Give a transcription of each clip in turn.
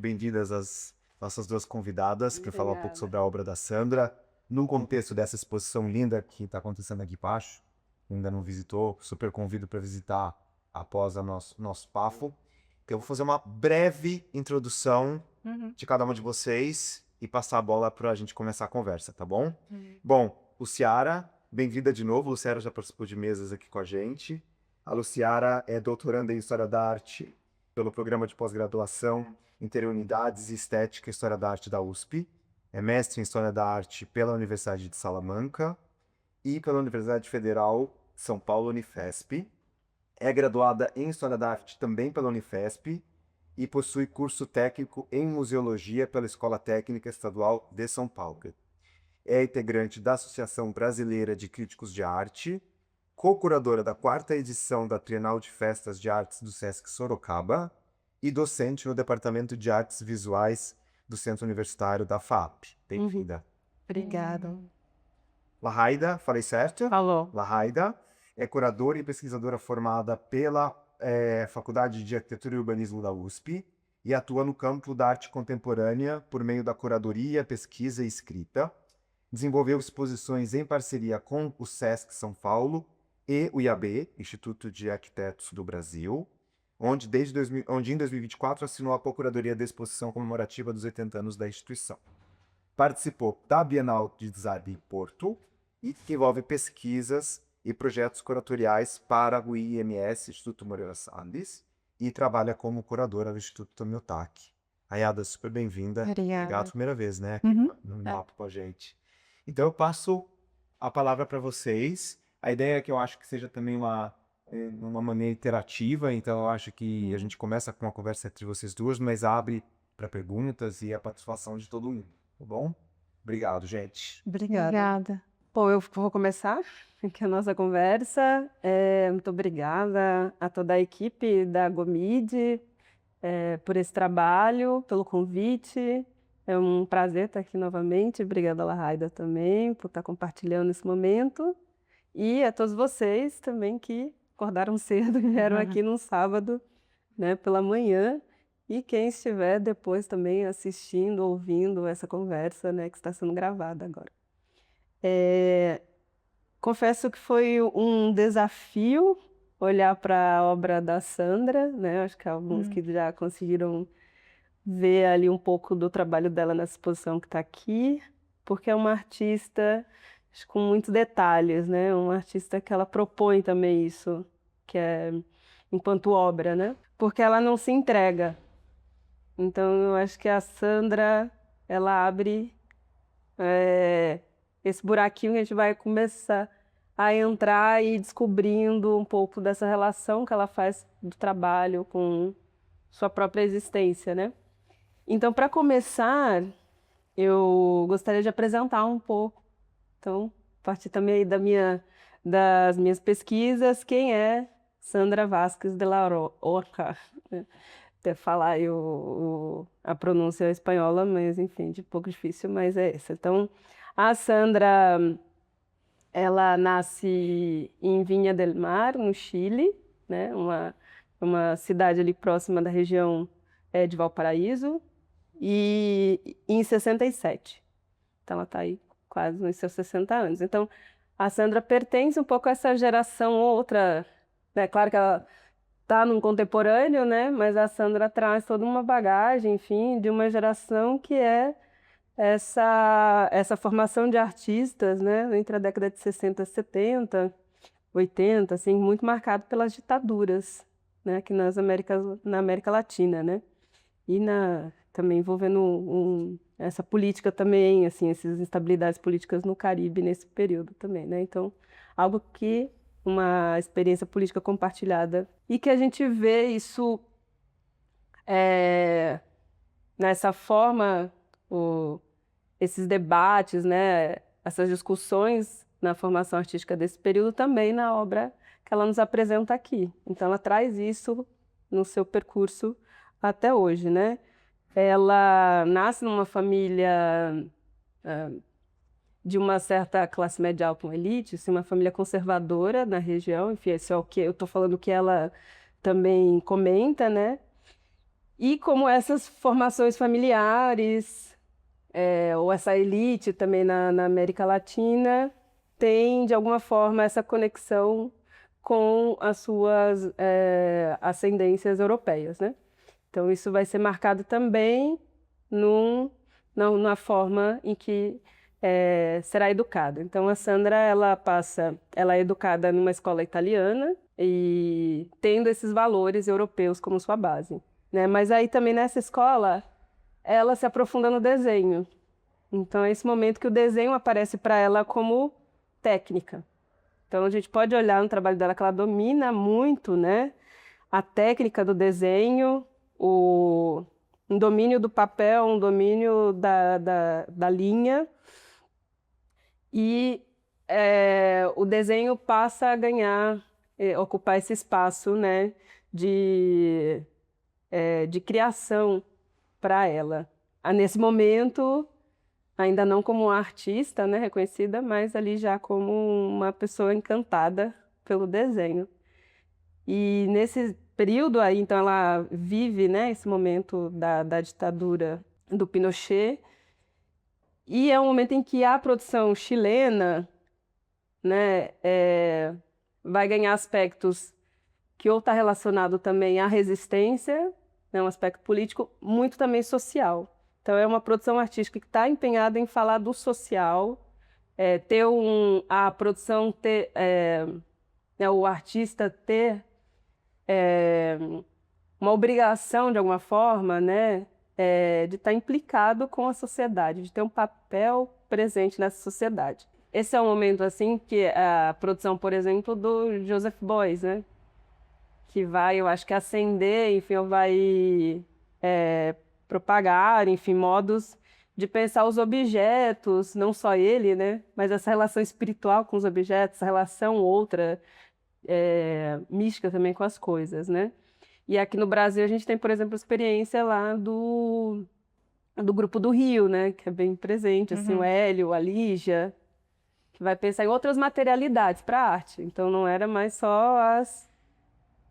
Bem-vindas as nossas duas convidadas para falar um pouco Obrigada. sobre a obra da Sandra, no contexto dessa exposição linda que está acontecendo aqui embaixo. Ainda não visitou, super convido para visitar após o nosso papo. Então, eu vou fazer uma breve introdução Uhum. de cada uma de vocês e passar a bola para a gente começar a conversa, tá bom? Uhum. Bom, Luciara, bem-vinda de novo. Luciara já participou de mesas aqui com a gente. A Luciara é doutoranda em História da Arte pelo programa de pós-graduação Interunidades e Estética e História da Arte da USP. É mestre em História da Arte pela Universidade de Salamanca e pela Universidade Federal de São Paulo, Unifesp. É graduada em História da Arte também pela Unifesp e possui curso técnico em Museologia pela Escola Técnica Estadual de São Paulo. É integrante da Associação Brasileira de Críticos de Arte, co-curadora da 4ª edição da Trienal de Festas de Artes do Sesc Sorocaba e docente no Departamento de Artes Visuais do Centro Universitário da FAP. Bem-vinda. Obrigada. Lahaida, falei certo? Falou. Lahaida é curadora e pesquisadora formada pela Faculdade de Arquitetura e Urbanismo da USP e atua no campo da arte contemporânea por meio da curadoria, pesquisa e escrita. Desenvolveu exposições em parceria com o Sesc São Paulo e o IAB, Instituto de Arquitetos do Brasil, onde em 2024 assinou a procuradoria da exposição comemorativa dos 80 anos da instituição. Participou da Bienal de Design em Porto e envolve pesquisas e projetos curatoriais para o IMS, Instituto Moreira Salles, e trabalha como curadora do Instituto Tomiotaki. Ayada, super bem-vinda. Obrigada. Obrigado, primeira vez, né? Uhum. No papo com a gente. Então eu passo a palavra para vocês. A ideia é que eu acho que seja também uma maneira interativa, então eu acho que a gente começa com uma conversa entre vocês duas, mas abre para perguntas e a participação de todo mundo, tá bom? Obrigado, gente. Obrigada. Bom, eu vou começar aqui a nossa conversa. Muito obrigada a toda a equipe da Gomide por esse trabalho, pelo convite. É um prazer estar aqui novamente. Obrigada, Lahaida, também, por estar compartilhando esse momento. E a todos vocês também que acordaram cedo e vieram aqui num sábado, né, pela manhã. E quem estiver depois também assistindo, ouvindo essa conversa, né, que está sendo gravada agora. Confesso que foi um desafio olhar para a obra da Sandra, né? Acho que alguns que já conseguiram ver ali um pouco do trabalho dela nessa exposição que está aqui, porque é uma artista acho, com muitos detalhes, né? Uma artista que ela propõe também isso, que é enquanto obra, né? Porque ela não se entrega. Então eu acho que a Sandra ela abre esse buraquinho que a gente vai começar a entrar e ir descobrindo um pouco dessa relação que ela faz do trabalho com sua própria existência, né? Então, para começar, eu gostaria de apresentar um pouco, então, a partir também aí das minhas pesquisas, quem é Sandra Vázquez de la Roca, né? Até falar aí a pronúncia espanhola, mas enfim, de pouco difícil, mas é essa. Então, a Sandra, ela nasce em Viña del Mar, no Chile, né? Uma cidade ali próxima da região de Valparaíso, e em 67. Então, ela está aí quase nos seus 60 anos. Então, a Sandra pertence um pouco a essa geração outra, né? Claro que ela está num contemporâneo, né? Mas a Sandra traz toda uma bagagem, enfim, de uma geração que é essa formação de artistas, né? Entre a década de 60 e 70, 80, assim, muito marcado pelas ditaduras, né? Aqui na América Latina, né? E também envolvendo essa política também, assim, essas instabilidades políticas no Caribe nesse período também, né? Então, algo que uma experiência política compartilhada e que a gente vê isso nessa forma, esses debates, né? Essas discussões na formação artística desse período também na obra que ela nos apresenta aqui. Então, ela traz isso no seu percurso até hoje, né? Ela nasce numa família de uma certa classe média alta, uma elite, assim, uma família conservadora na região, enfim, esse é o que eu estou falando que ela também comenta, né? E como essas formações familiares, ou essa elite também na América Latina, tem, de alguma forma, essa conexão com as suas ascendências europeias, né? Então, isso vai ser marcado também na forma em que será educada. Então, a Sandra, ela é educada numa escola italiana e tendo esses valores europeus como sua base, né? Mas aí também nessa escola, ela se aprofunda no desenho. Então, é esse momento que o desenho aparece para ela como técnica. Então, a gente pode olhar no trabalho dela que ela domina muito, né? A técnica do desenho, um domínio do papel, um domínio da linha. E o desenho passa a ganhar, ocupar esse espaço, né? De criação para ela. Nesse momento, ainda não como uma artista, né, reconhecida, mas ali já como uma pessoa encantada pelo desenho. E nesse período aí, então, ela vive, né, esse momento da ditadura do Pinochet, e é um momento em que a produção chilena, né, vai ganhar aspectos que ou está relacionado também à resistência, né, um aspecto político, muito também social. Então, é uma produção artística que está empenhada em falar do social, a produção ter, né, o artista ter uma obrigação, de alguma forma, né, de estar implicado com a sociedade, de ter um papel presente nessa sociedade. Esse é um momento assim que a produção, por exemplo, do Joseph Beuys, né, que vai, eu acho que ascender, enfim, vai propagar, enfim, modos de pensar os objetos, não só ele, né, mas essa relação espiritual com os objetos, essa relação outra, mística também com as coisas, né. E aqui no Brasil a gente tem, por exemplo, a experiência lá do Grupo do Rio, né, que é bem presente, assim, o Hélio, a Lígia, que vai pensar em outras materialidades para a arte. Então não era mais só as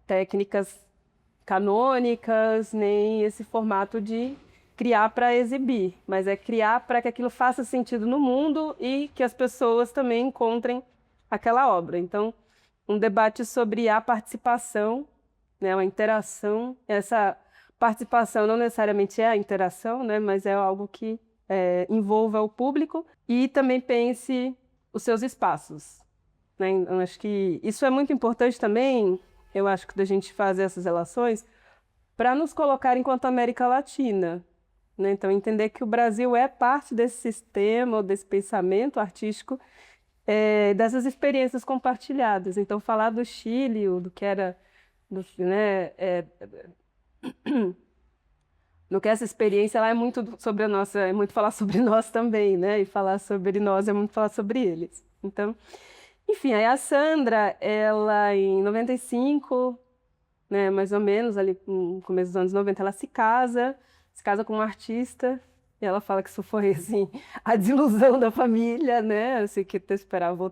técnicas canônicas, nem esse formato de criar para exibir, mas é criar para que aquilo faça sentido no mundo e que as pessoas também encontrem aquela obra. Então, um debate sobre a participação, né, uma interação. Essa participação não necessariamente é a interação, né, mas é algo que envolva o público e também pense os seus espaços, né? Eu acho que isso é muito importante também, eu acho que da gente fazer essas relações para nos colocar enquanto América Latina, né? Então, entender que o Brasil é parte desse sistema, desse pensamento artístico, dessas experiências compartilhadas. Então, falar do Chile, do que era, né, no que essa experiência lá é muito sobre a nossa, é muito falar sobre nós também, né? E falar sobre nós é muito falar sobre eles. Então, enfim, aí a Sandra, ela em 95, né, mais ou menos, ali no começo dos anos 90, ela se casa com um artista, e ela fala que isso foi, assim, a desilusão da família, né, assim, que esperava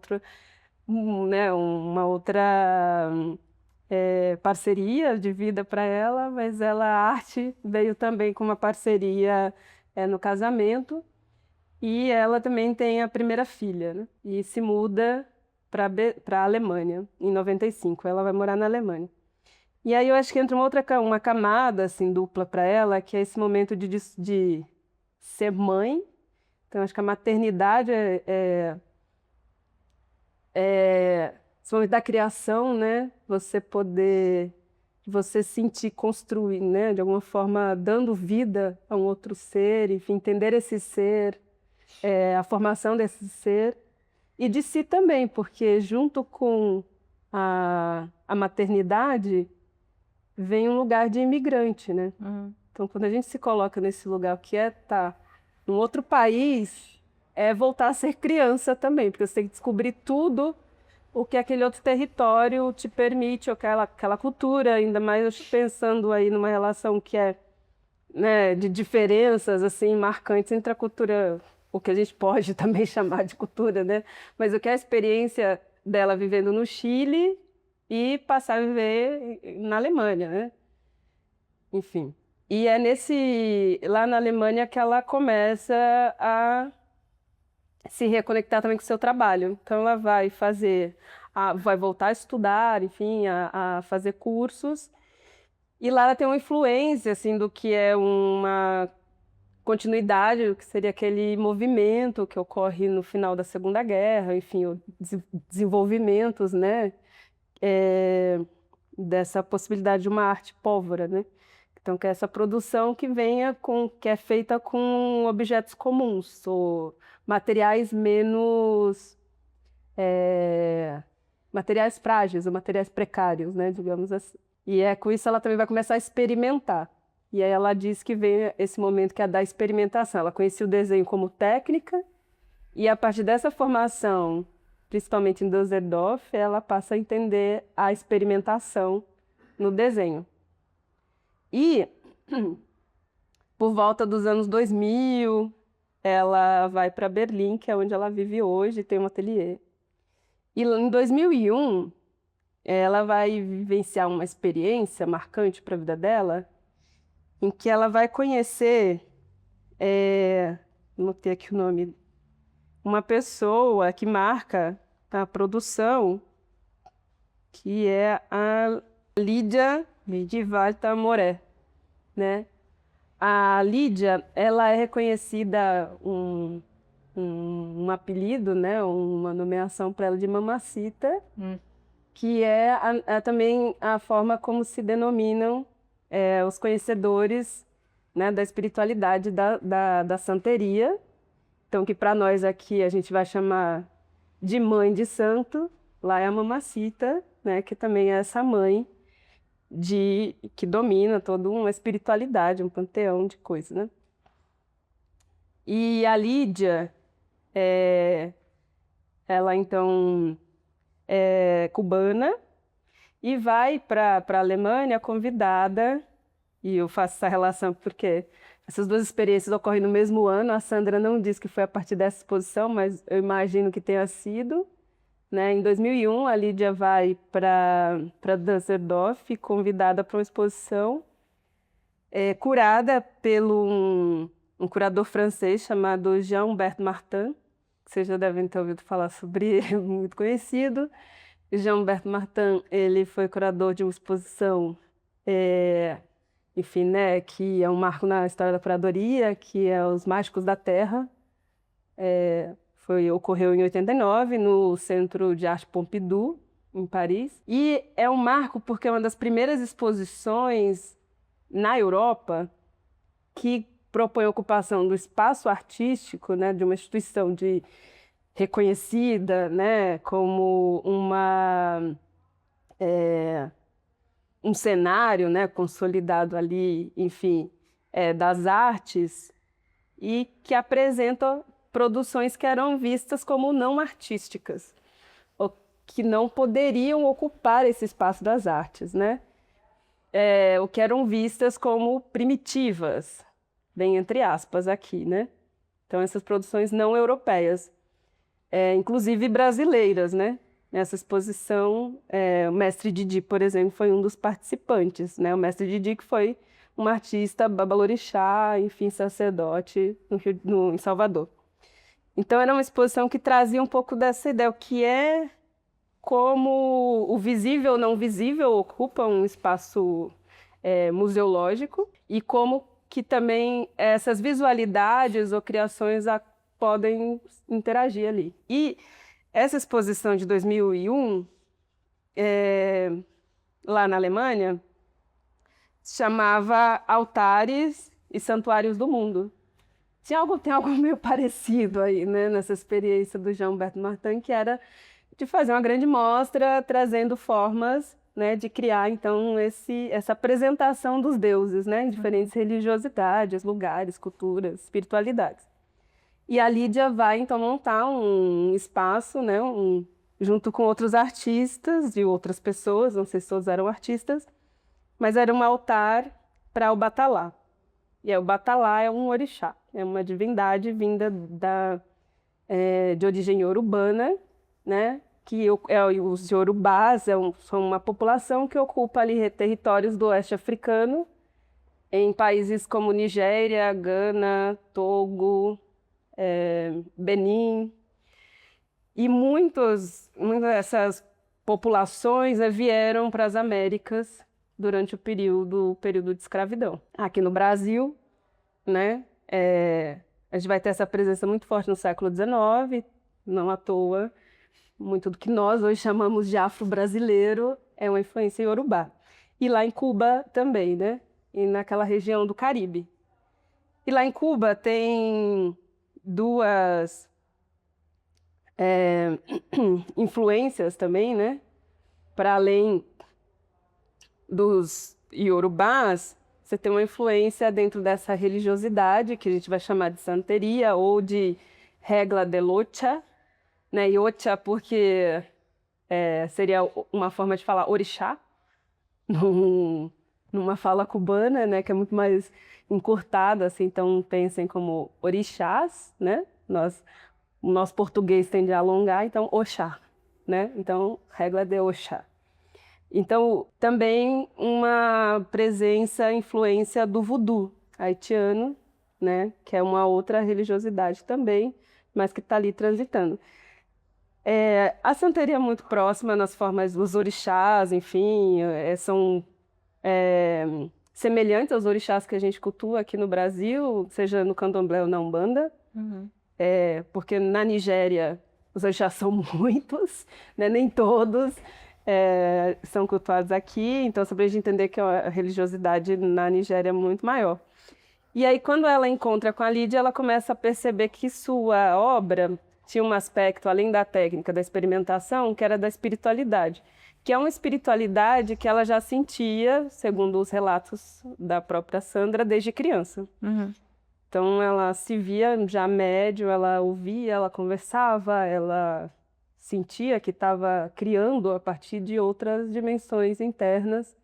né, uma outra parceria de vida para ela, mas a arte veio também com uma parceria no casamento, e ela também tem a primeira filha, né, e se muda para a Alemanha, em 95, ela vai morar na Alemanha. E aí eu acho que entra uma camada assim, dupla para ela, que é esse momento de ser mãe. Então, acho que a maternidade esse momento da criação, né? Você sentir construir, né? De alguma forma, dando vida a um outro ser, enfim, entender esse ser, a formação desse ser. E de si também, porque junto com a maternidade vem um lugar de imigrante, né? Então, quando a gente se coloca nesse lugar que é estar num outro país, é voltar a ser criança também, porque você tem que descobrir tudo o que aquele outro território te permite, aquela cultura, ainda mais pensando aí numa relação que né, de diferenças assim marcantes entre a cultura, o que a gente pode também chamar de cultura, né? Mas o que é a experiência dela vivendo no Chile e passar a viver na Alemanha, né? Enfim. E é lá na Alemanha que ela começa a se reconectar também com o seu trabalho. Então ela vai vai voltar a estudar, enfim, a fazer cursos. E lá ela tem uma influência, assim, do que é uma continuidade, do que seria aquele movimento que ocorre no final da Segunda Guerra, enfim, desenvolvimentos, né, dessa possibilidade de uma arte pólvora, né? Então, que é essa produção que é feita com objetos comuns, ou materiais menos, materiais frágeis, ou materiais precários, né, digamos assim. E com isso ela também vai começar a experimentar. E aí ela diz que vem esse momento que é da experimentação. Ela conhecia o desenho como técnica, e a partir dessa formação, principalmente em Düsseldorf, ela passa a entender a experimentação no desenho. E, por volta dos anos 2000, ela vai para Berlim, que é onde ela vive hoje, tem um ateliê. E em 2001, ela vai vivenciar uma experiência marcante para a vida dela, em que ela vai conhecer, anotei aqui o nome, uma pessoa que marca a produção, que é a Lídia de Walter Moré, né? A Lídia, ela é reconhecida um apelido, né? Uma nomeação para ela de Mamacita, que é também a forma como se denominam os conhecedores, né, da espiritualidade da santeria. Então, que para nós aqui a gente vai chamar de mãe de santo, lá é a Mamacita, né, que também é essa mãe que domina toda uma espiritualidade, um panteão de coisas, né? E a Lídia, ela então é cubana e vai para a Alemanha convidada, e eu faço essa relação porque essas duas experiências ocorrem no mesmo ano. A Sandra não diz que foi a partir dessa exposição, mas eu imagino que tenha sido, né? Em 2001, a Lídia vai para Düsseldorf, convidada para uma exposição curada pelo um curador francês chamado Jean-Humbert Martin, que vocês já devem ter ouvido falar sobre ele, muito conhecido. Jean-Humbert Martin, ele foi curador de uma exposição, enfim, né, que é um marco na história da curadoria, que é Os Mágicos da Terra. Ocorreu em 89, no Centro de Arte Pompidou, em Paris. E é um marco porque é uma das primeiras exposições na Europa que propõe a ocupação do espaço artístico, né, de uma instituição reconhecida, né, como um cenário, né, consolidado ali, enfim, das artes, e que apresenta produções que eram vistas como não artísticas, ou que não poderiam ocupar esse espaço das artes, né? Ou que eram vistas como primitivas, bem entre aspas aqui, né? Então, essas produções não europeias, inclusive brasileiras, né? Nessa exposição, o mestre Didi, por exemplo, foi um dos participantes, né? O mestre Didi, que foi um artista babalorixá, enfim, sacerdote em Salvador. Então, era uma exposição que trazia um pouco dessa ideia, o que é como o visível ou não visível ocupa um espaço museológico, e como que também essas visualidades ou criações podem interagir ali. E essa exposição de 2001, lá na Alemanha, se chamava Altares e Santuários do Mundo. Tem algo meio parecido aí, né, nessa experiência do Jean-Humbert Martin, que era de fazer uma grande mostra, trazendo formas, né, de criar, então, essa apresentação dos deuses, né, em diferentes religiosidades, lugares, culturas, espiritualidades. E a Lídia vai, então, montar um espaço, né, junto com outros artistas e outras pessoas, não sei se todos eram artistas, mas era um altar para o Batalá. E o Batalá é um orixá, é uma divindade vinda de origem iorubana, né? Que os iorubás são uma população que ocupa ali territórios do oeste africano, em países como Nigéria, Gana, Togo, Benin. E muitas dessas populações, né, vieram para as Américas durante o período de escravidão. Aqui no Brasil, né, a gente vai ter essa presença muito forte no século XIX, não à toa. Muito do que nós hoje chamamos de afro-brasileiro é uma influência iorubá. E lá em Cuba também, né? E naquela região do Caribe. E lá em Cuba tem duas influências também, né? Para além dos iorubás, você tem uma influência dentro dessa religiosidade, que a gente vai chamar de santeria ou de regla de locha, né? Yocha porque seria uma forma de falar orixá, numa fala cubana, né? Que é muito mais encurtada, assim, então pensem como orixás, né? O nosso português tende a alongar, então Oxá, né? Então, regla de Oxá. Então, também uma presença, influência do voodoo haitiano, né? Que é uma outra religiosidade também, mas que está ali transitando. A santeria é muito próxima nas formas dos orixás, enfim, são semelhantes aos orixás que a gente cultua aqui no Brasil, seja no candomblé ou na Umbanda. Uhum. Porque na Nigéria os orixás são muitos, né? Nem todos são cultuados aqui, então só para a gente entender que a religiosidade na Nigéria é muito maior. E aí quando ela encontra com a Lídia, ela começa a perceber que sua obra tinha um aspecto, além da técnica, da experimentação, que era da espiritualidade, que é uma espiritualidade que ela já sentia, segundo os relatos da própria Sandra, desde criança. Uhum. Então, ela se via já médium, ela ouvia, ela conversava, ela sentia que estava criando a partir de outras dimensões internas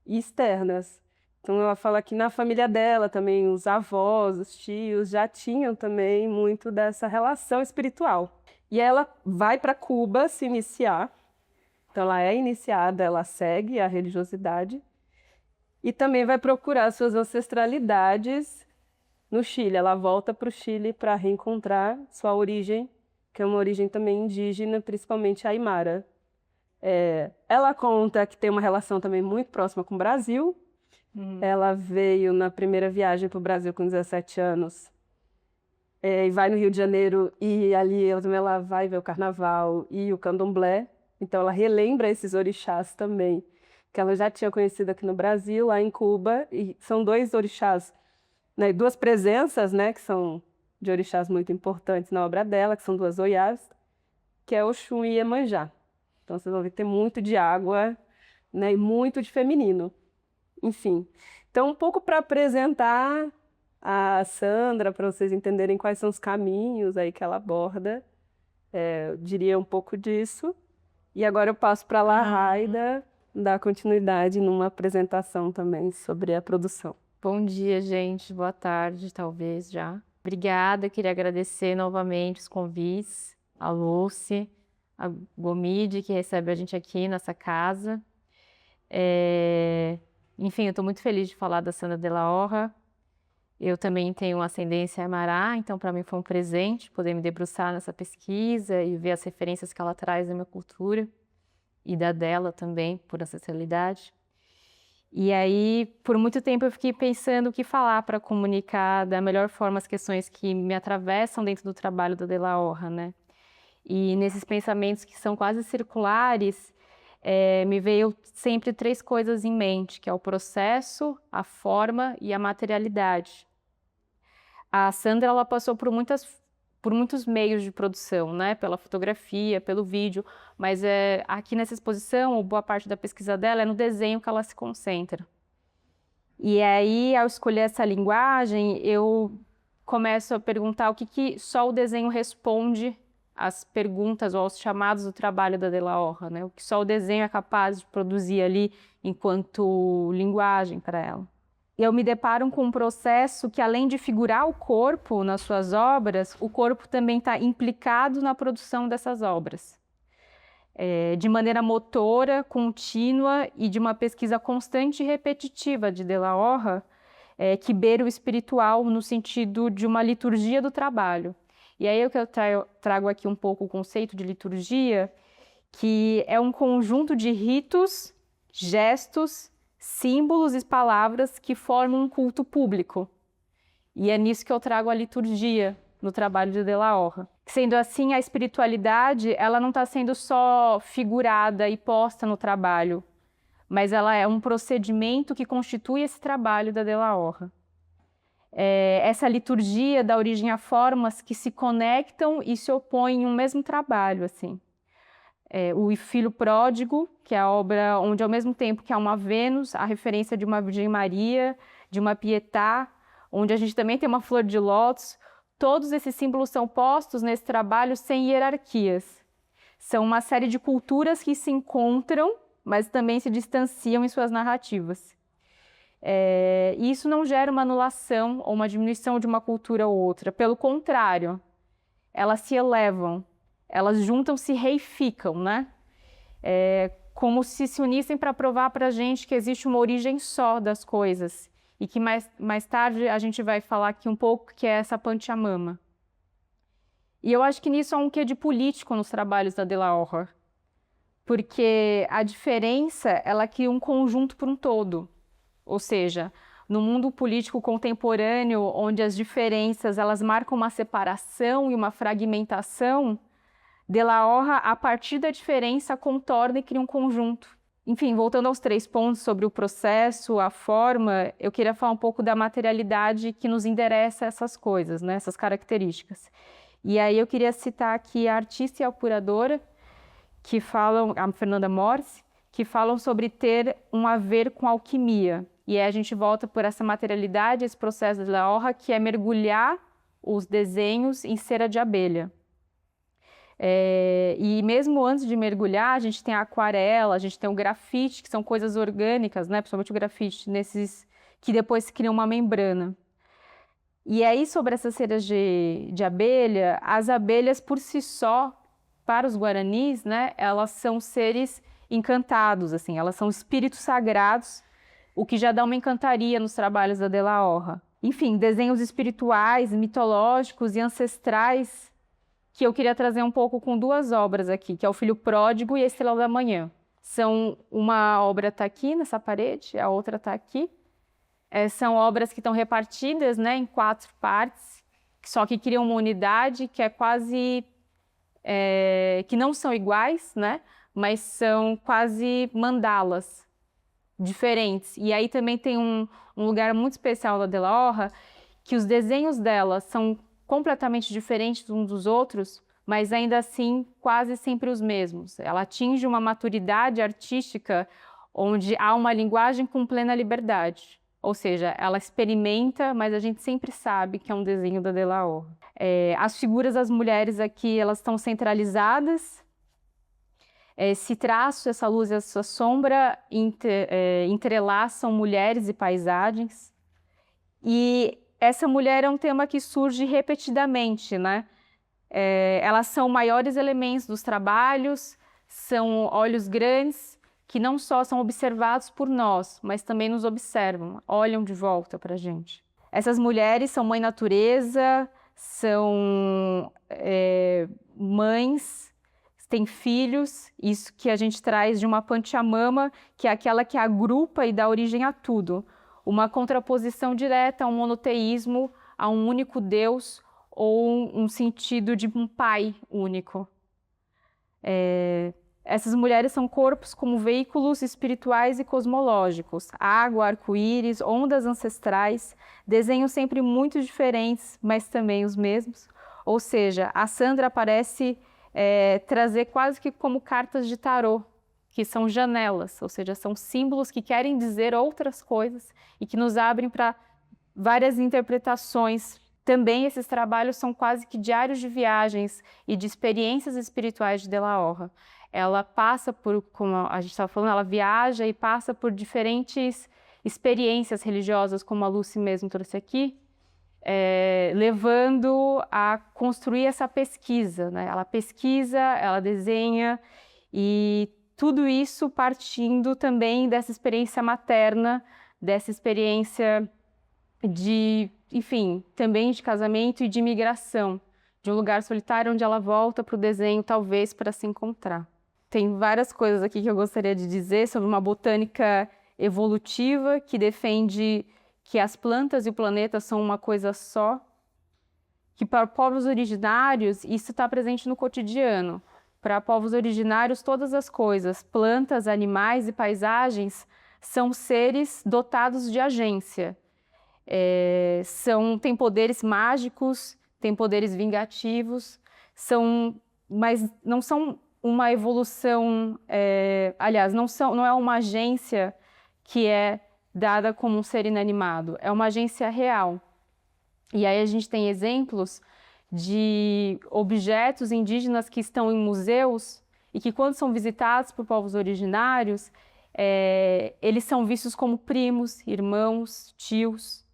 e externas. Então, ela fala que na família dela também, os avós, os tios, já tinham também muito dessa relação espiritual. E ela vai para Cuba se iniciar. Então, ela é iniciada, ela segue a religiosidade e também vai procurar suas ancestralidades no Chile. Ela volta para o Chile para reencontrar sua origem, que é uma origem também indígena, principalmente aimara. Ela conta que tem uma relação também muito próxima com o Brasil. Ela veio na primeira viagem para o Brasil com 17 anos e vai no Rio de Janeiro e ali ela vai ver o carnaval e o candomblé. Então ela relembra esses orixás também, que ela já tinha conhecido aqui no Brasil, lá em Cuba. E são dois orixás, né, duas presenças, né, que são de orixás muito importantes na obra dela, que são duas oiás, que é Oxum e Iemanjá. Então vocês vão ver que tem muito de água, né, e muito de feminino. Enfim, então um pouco para apresentar a Sandra, para vocês entenderem quais são os caminhos aí que ela aborda, eu diria um pouco disso. E agora eu passo para a Larraida dar continuidade numa apresentação também sobre a produção. Bom dia, gente. Boa tarde, talvez já. Obrigada, queria agradecer novamente os convites, a Lúcia, a Gomide, que recebe a gente aqui nessa casa. Enfim, eu estou muito feliz de falar da Sandra de la Horra. Eu também tenho ascendência amará, então para mim foi um presente poder me debruçar nessa pesquisa e ver as referências que ela traz da minha cultura e da dela também, por ancestralidade. E aí, por muito tempo eu fiquei pensando o que falar para comunicar da melhor forma as questões que me atravessam dentro do trabalho da de la Horra, né? E nesses pensamentos que são quase circulares, me veio sempre três coisas em mente, que é o processo, a forma e a materialidade. A Sandra, ela passou por muitos meios de produção, né? Pela fotografia, pelo vídeo, mas aqui nessa exposição, boa parte da pesquisa dela é no desenho que ela se concentra. E aí, ao escolher essa linguagem, eu começo a perguntar o que só o desenho responde às perguntas ou aos chamados do trabalho da de la Horra, né? O que só o desenho é capaz de produzir ali enquanto linguagem para ela. Eu me deparo com um processo que, além de figurar o corpo nas suas obras, o corpo também está implicado na produção dessas obras. De maneira motora, contínua e de uma pesquisa constante e repetitiva de de la Horra, que beira o espiritual no sentido de uma liturgia do trabalho. E aí eu trago aqui um pouco o conceito de liturgia, que é um conjunto de ritos, gestos, símbolos e palavras que formam um culto público. E é nisso que eu trago a liturgia no trabalho de De La Horra. Sendo assim, a espiritualidade ela não está sendo só figurada e posta no trabalho, mas ela é um procedimento que constitui esse trabalho da De La Horra. Essa liturgia dá origem a formas que se conectam e se opõem em um mesmo trabalho, assim. O Filho Pródigo, que é a obra onde, ao mesmo tempo que há uma Vênus, a referência de uma Virgem Maria, de uma Pietà, onde a gente também tem uma flor de lótus, todos esses símbolos são postos nesse trabalho sem hierarquias. São uma série de culturas que se encontram, mas também se distanciam em suas narrativas. E isso não gera uma anulação ou uma diminuição de uma cultura ou outra. Pelo contrário, elas se elevam, elas juntam-se e reificam, né? Como se unissem para provar para a gente que existe uma origem só das coisas. E que mais tarde a gente vai falar aqui um pouco que é essa Panchamama. E eu acho que nisso há um quê de político nos trabalhos da De La Horra. Porque a diferença, ela cria um conjunto por um todo. Ou seja, no mundo político contemporâneo, onde as diferenças elas marcam uma separação e uma fragmentação, De La Horra, a partir da diferença, contorna e cria um conjunto. Enfim, voltando aos 3 pontos sobre o processo, a forma, eu queria falar um pouco da materialidade que nos endereça essas coisas, né, essas características. E aí eu queria citar aqui a artista e a curadora, que falam, a Fernanda Morse, que falam sobre ter um haver com alquimia. E aí a gente volta por essa materialidade, esse processo de La Horra, que é mergulhar os desenhos em cera de abelha. E mesmo antes de mergulhar, a gente tem a aquarela, a gente tem o grafite, que são coisas orgânicas, né? Principalmente o grafite, que depois criam uma membrana. E aí, sobre essas ceras de abelha, as abelhas por si só, para os guaranis, né? Elas são seres encantados, assim, elas são espíritos sagrados, o que já dá uma encantaria nos trabalhos da De La Horra. Enfim, desenhos espirituais, mitológicos e ancestrais, que eu queria trazer um pouco com 2 obras aqui, que é o Filho Pródigo e a Estrela da Manhã. Uma obra está aqui nessa parede, a outra está aqui. São obras que estão repartidas, né, em 4 partes, só que criam uma unidade que é quase... que não são iguais, né, mas são quase mandalas diferentes. E aí também tem um lugar muito especial da De La Horra, que os desenhos dela são completamente diferentes uns dos outros, mas ainda assim quase sempre os mesmos. Ela atinge uma maturidade artística onde há uma linguagem com plena liberdade. Ou seja, ela experimenta, mas a gente sempre sabe que é um desenho da De La Horra. As figuras das mulheres aqui, elas estão centralizadas. Esse traço, essa luz e essa sombra entrelaçam mulheres e paisagens. E essa mulher é um tema que surge repetidamente, né? Elas são maiores elementos dos trabalhos, são olhos grandes, que não só são observados por nós, mas também nos observam, olham de volta para a gente. Essas mulheres são mãe natureza, são mães, têm filhos, isso que a gente traz de uma Panchamama, que é aquela que agrupa e dá origem a tudo. Uma contraposição direta a um monoteísmo, a um único Deus, ou um sentido de um pai único. Essas mulheres são corpos como veículos espirituais e cosmológicos, água, arco-íris, ondas ancestrais, desenhos sempre muito diferentes, mas também os mesmos. Ou seja, a Sandra parece trazer quase que como cartas de tarô, que são janelas, ou seja, são símbolos que querem dizer outras coisas e que nos abrem para várias interpretações. Também esses trabalhos são quase que diários de viagens e de experiências espirituais de De La Horra. Ela passa por, como a gente estava falando, ela viaja e passa por diferentes experiências religiosas, como a Lucy mesmo trouxe aqui, levando a construir essa pesquisa, né? Ela pesquisa, ela desenha e tudo isso partindo também dessa experiência materna, dessa experiência enfim, também de casamento e de migração, de um lugar solitário onde ela volta para o desenho, talvez para se encontrar. Tem várias coisas aqui que eu gostaria de dizer sobre uma botânica evolutiva que defende que as plantas e o planeta são uma coisa só, que para povos originários isso está presente no cotidiano. Para povos originários, todas as coisas, plantas, animais e paisagens, são seres dotados de agência. Têm poderes mágicos, têm poderes vingativos, mas não são uma evolução, aliás, não é uma agência que é dada como um ser inanimado, é uma agência real. E aí a gente tem exemplos de objetos indígenas que estão em museus e que, quando são visitados por povos originários, eles são vistos como primos, irmãos, tios.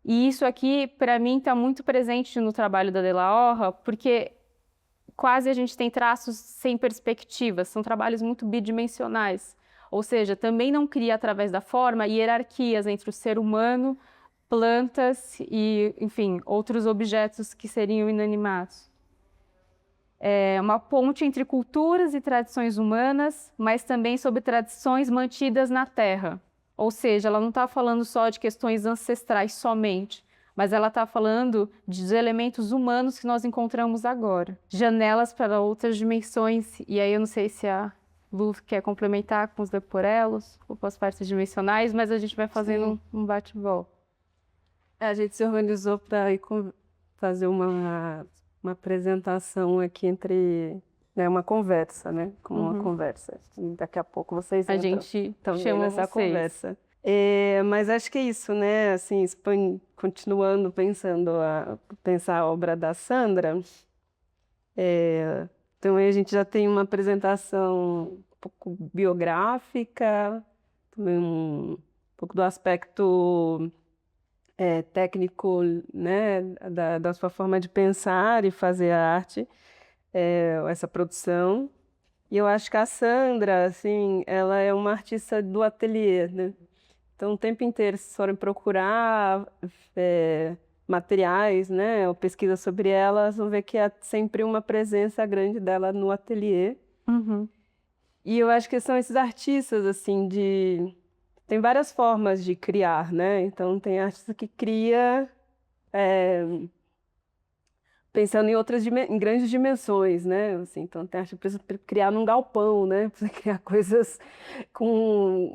E isso aqui, para mim, está muito presente no trabalho da De La Horra, porque quase a gente tem traços sem perspectivas, são trabalhos muito bidimensionais. Ou seja, também não cria, através da forma, hierarquias entre o ser humano, plantas e, enfim, outros objetos que seriam inanimados. É uma ponte entre culturas e tradições humanas, mas também sobre tradições mantidas na Terra. Ou seja, ela não está falando só de questões ancestrais somente, mas ela está falando dos elementos humanos que nós encontramos agora. Janelas para outras dimensões, e aí eu não sei se a Lu quer complementar com os leporelos ou com as partes dimensionais, mas a gente vai fazendo um bate-volta. A gente se organizou para fazer uma apresentação aqui entre, né, uma conversa, né? Como uma conversa. E daqui a pouco vocês A gente chama nessa vocês. conversa. Mas acho que é isso, né? Assim, continuando pensar a obra da Sandra. Então aí a gente já tem uma apresentação um pouco biográfica, também um pouco do aspecto técnico, né, da sua forma de pensar e fazer a arte, essa produção. E eu acho que a Sandra, assim, ela é uma artista do ateliê, né? Então, o tempo inteiro, se forem procurar materiais, né, ou pesquisa sobre ela, vocês vão ver que há sempre uma presença grande dela no ateliê. E eu acho que são esses artistas, assim, tem várias formas de criar, né? Então, tem artista que cria pensando em grandes dimensões, né? Assim, então, tem artista que precisa criar num galpão, né? Precisa criar coisas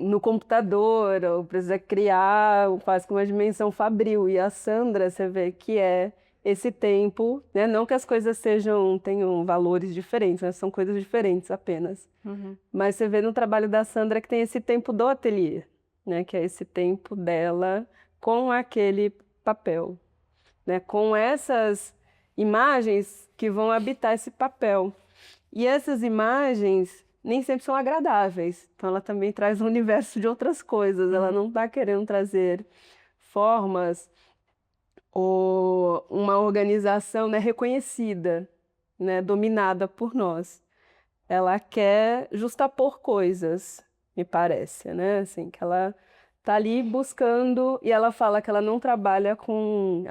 no computador, ou precisa criar quase com uma dimensão fabril. E a Sandra, você vê que é esse tempo, né? Não que as coisas tenham valores diferentes, né? São coisas diferentes apenas. Mas você vê no trabalho da Sandra que tem esse tempo do ateliê, né? Que é esse tempo dela com aquele papel, né? Com essas imagens que vão habitar esse papel. E essas imagens nem sempre são agradáveis. Então ela também traz um universo de outras coisas. Ela não está querendo trazer formas ou uma organização, né, reconhecida, né, dominada por nós. Ela quer justapor coisas, me parece, né? Assim, que ela está ali buscando, e ela fala que ela não trabalha com...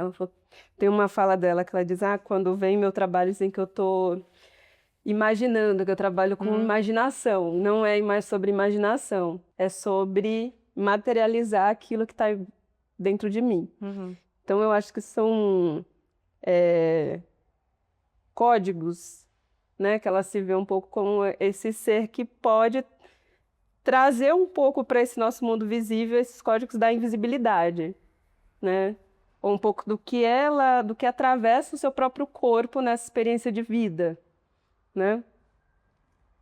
Tem uma fala dela que ela diz, quando vem meu trabalho, dizem que eu estou imaginando, que eu trabalho com imaginação. Não é mais sobre imaginação, é sobre materializar aquilo que está dentro de mim. Então, eu acho que são códigos, né, que ela se vê um pouco como esse ser que pode trazer um pouco para esse nosso mundo visível esses códigos da invisibilidade, né? Ou um pouco do que atravessa o seu próprio corpo nessa experiência de vida, né?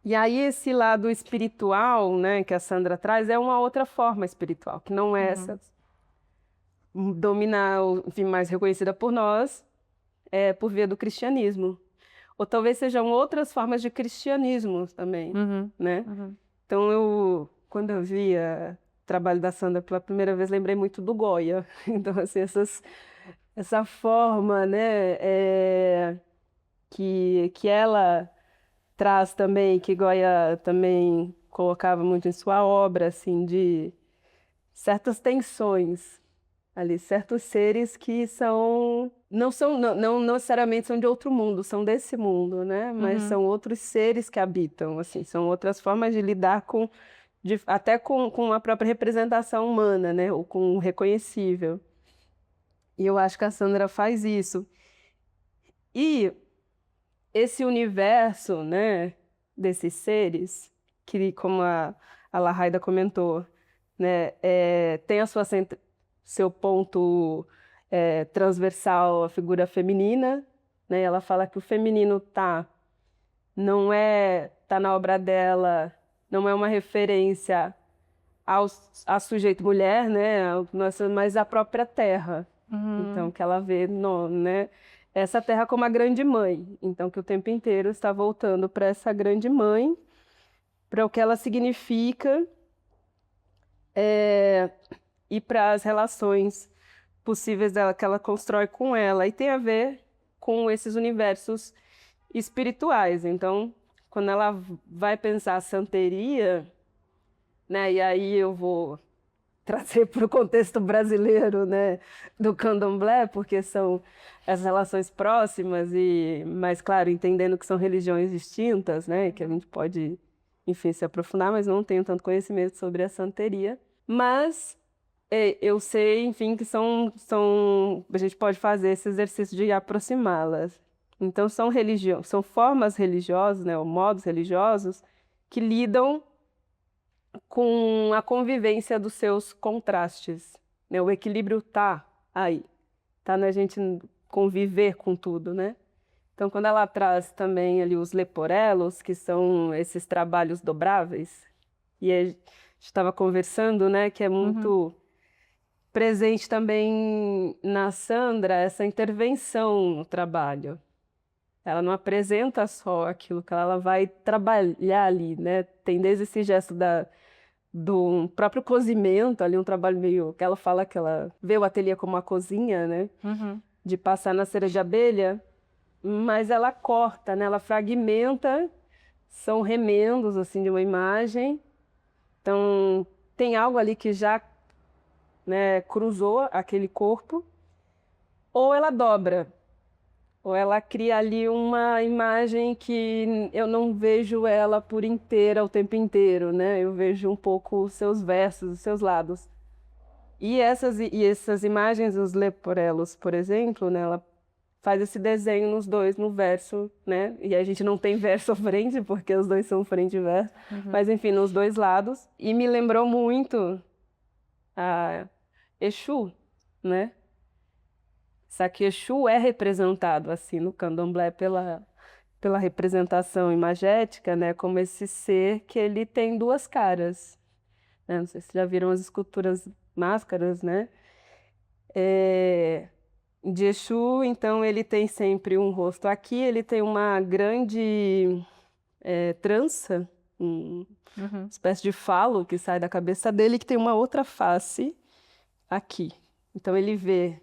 E aí esse lado espiritual, né, que a Sandra traz, é uma outra forma espiritual, que não é essa dominar, enfim, mais reconhecida por nós, por via do cristianismo. Ou talvez sejam outras formas de cristianismo também, né? Então, quando eu vi o trabalho da Sandra pela primeira vez, lembrei muito do Goya. Então, assim, essa forma, né, que ela traz também, que Goya também colocava muito em sua obra, assim, de certas tensões, ali certos seres que não necessariamente são de outro mundo, são desse mundo, né? Mas são outros seres que habitam, assim, são outras formas de lidar até com a própria representação humana, né? Ou com o reconhecível. E eu acho que a Sandra faz isso. E esse universo, né, desses seres, que, como a Larraida comentou, né, tem seu ponto transversal, a figura feminina, né? Ela fala que o feminino tá na obra dela, não é uma referência a sujeito mulher, né? Mas a própria terra. Então, que ela vê, né? Essa terra como a grande mãe. Então, que o tempo inteiro está voltando para essa grande mãe, para o que ela significa e para as relações possíveis dela, que ela constrói com ela. E tem a ver com esses universos espirituais. Então, quando ela vai pensar a santeria, né? E aí eu vou trazer para o contexto brasileiro, né, do candomblé, porque são as relações próximas mas claro, entendendo que são religiões distintas, né, que a gente pode, enfim, se aprofundar, mas não tenho tanto conhecimento sobre a santeria. Mas eu sei, enfim, que a gente pode fazer esse exercício de aproximá-las. Então são formas religiosas, né, ou modos religiosos que lidam com a convivência dos seus contrastes, né? O equilíbrio tá aí, tá na gente conviver com tudo, né? Então, quando ela traz também ali os leporelos, que são esses trabalhos dobráveis, e a gente estava conversando, né, que é muito presente também na Sandra essa intervenção no trabalho. Ela não apresenta só aquilo que ela vai trabalhar ali, né? Tem desde esse gesto do próprio cozimento, ali um trabalho meio... que ela fala que ela vê o ateliê como uma cozinha, né? De passar na cera de abelha, mas ela corta, né? Ela fragmenta, são remendos, assim, de uma imagem. Então, tem algo ali que já, né, cruzou aquele corpo, ou ela dobra, ou ela cria ali uma imagem que eu não vejo ela por inteira o tempo inteiro, né? Eu vejo um pouco os seus versos, os seus lados. E essas imagens, os leporelos, por exemplo, né? Ela faz esse desenho nos dois, no verso, né? E a gente não tem verso à frente, porque os dois são frente e verso. Mas, enfim, nos dois lados. E me lembrou muito a Exu, né? Só que Exu é representado assim no candomblé pela representação imagética, né, como esse ser que ele tem duas caras, né? Não sei se já viram as esculturas máscaras, né? De Exu, então ele tem sempre um rosto aqui, ele tem uma grande trança, uma espécie de falo que sai da cabeça dele, que tem uma outra face aqui. Então ele vê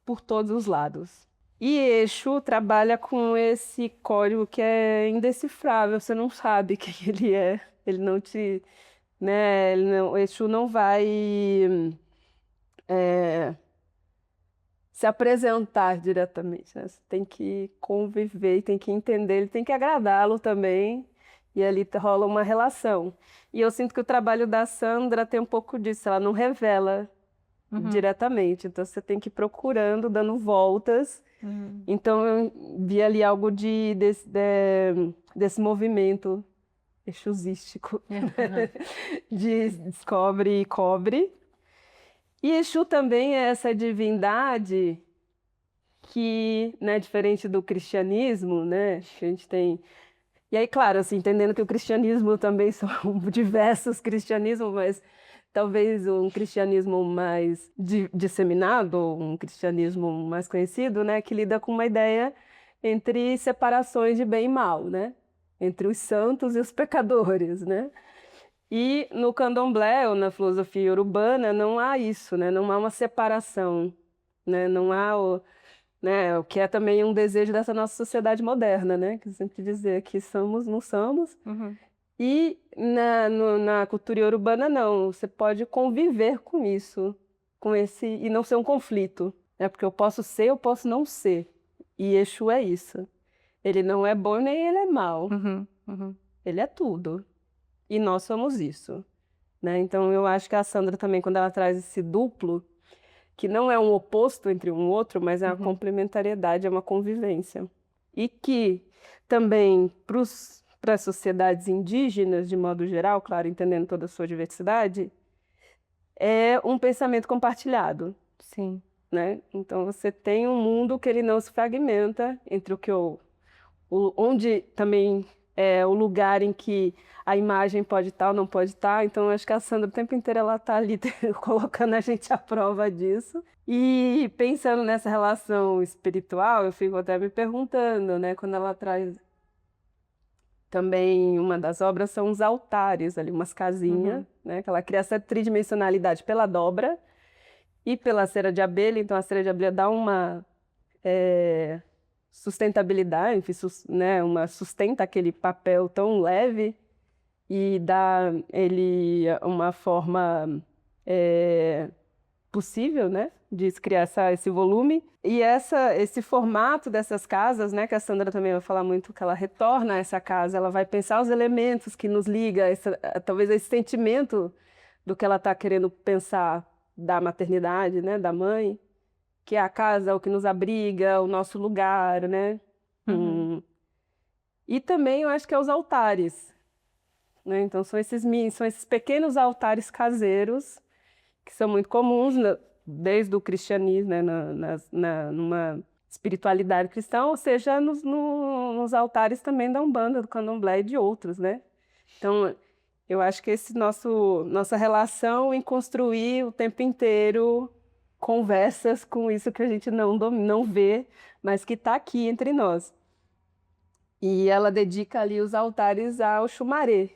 por todos os lados. E Exu trabalha com esse código que é indecifrável, você não sabe quem ele é, ele não te, né, Exu não vai se apresentar diretamente, né? Você tem que conviver, tem que entender, ele tem que agradá-lo também, e ali rola uma relação. E eu sinto que o trabalho da Sandra tem um pouco disso, ela não revela diretamente, então você tem que ir procurando, dando voltas. Então eu vi ali algo desse movimento exusístico de descobre e cobre. E Exu também é essa divindade que, né, diferente do cristianismo, né, a gente tem... E aí, claro, assim, entendendo que o cristianismo também são diversos cristianismos, mas talvez um cristianismo mais disseminado, ou um cristianismo mais conhecido, né, que lida com uma ideia entre separações de bem e mal, né, entre os santos e os pecadores, né. E no candomblé, ou na filosofia urbana, não há isso, né, não há uma separação, né, não há o que é também um desejo dessa nossa sociedade moderna, né, que sempre dizer que somos, não somos. E na cultura urbana, não. Você pode conviver com isso, com esse e não ser um conflito, né? Porque eu posso ser, eu posso não ser. E Exu é isso. Ele não é bom nem ele é mau. Ele é tudo. E nós somos isso, né? Então eu acho que a Sandra também, quando ela traz esse duplo, que não é um oposto entre um outro, mas é uma complementariedade, é uma convivência. E que também para as sociedades indígenas, de modo geral, claro, entendendo toda a sua diversidade, é um pensamento compartilhado. Sim. Né? Então você tem um mundo que ele não se fragmenta entre onde também é o lugar em que a imagem pode estar ou não pode estar. Então acho que a Sandra o tempo inteiro ela está ali colocando a gente à prova disso. E pensando nessa relação espiritual, eu fico até me perguntando, né, quando ela traz também uma das obras são os altares ali, umas casinhas, né, que ela cria essa tridimensionalidade pela dobra e pela cera de abelha. Então a cera de abelha dá uma sustentabilidade, enfim, né, sustenta aquele papel tão leve e dá ele uma forma possível, né, de criar esse volume. E esse formato dessas casas, né, que a Sandra também vai falar muito, que ela retorna a essa casa, ela vai pensar os elementos que nos liga, talvez esse sentimento do que ela está querendo pensar da maternidade, né, da mãe, que é a casa, o que nos abriga, o nosso lugar, né? E também eu acho que é os altares, né? Então são esses pequenos altares caseiros que são muito comuns, né, desde o cristianismo, né, numa espiritualidade cristã, ou seja, nos altares também da Umbanda, do Candomblé e de outros, né? Então eu acho que nossa relação em construir o tempo inteiro conversas com isso que a gente não vê, mas que está aqui entre nós. E ela dedica ali os altares ao Xumaré.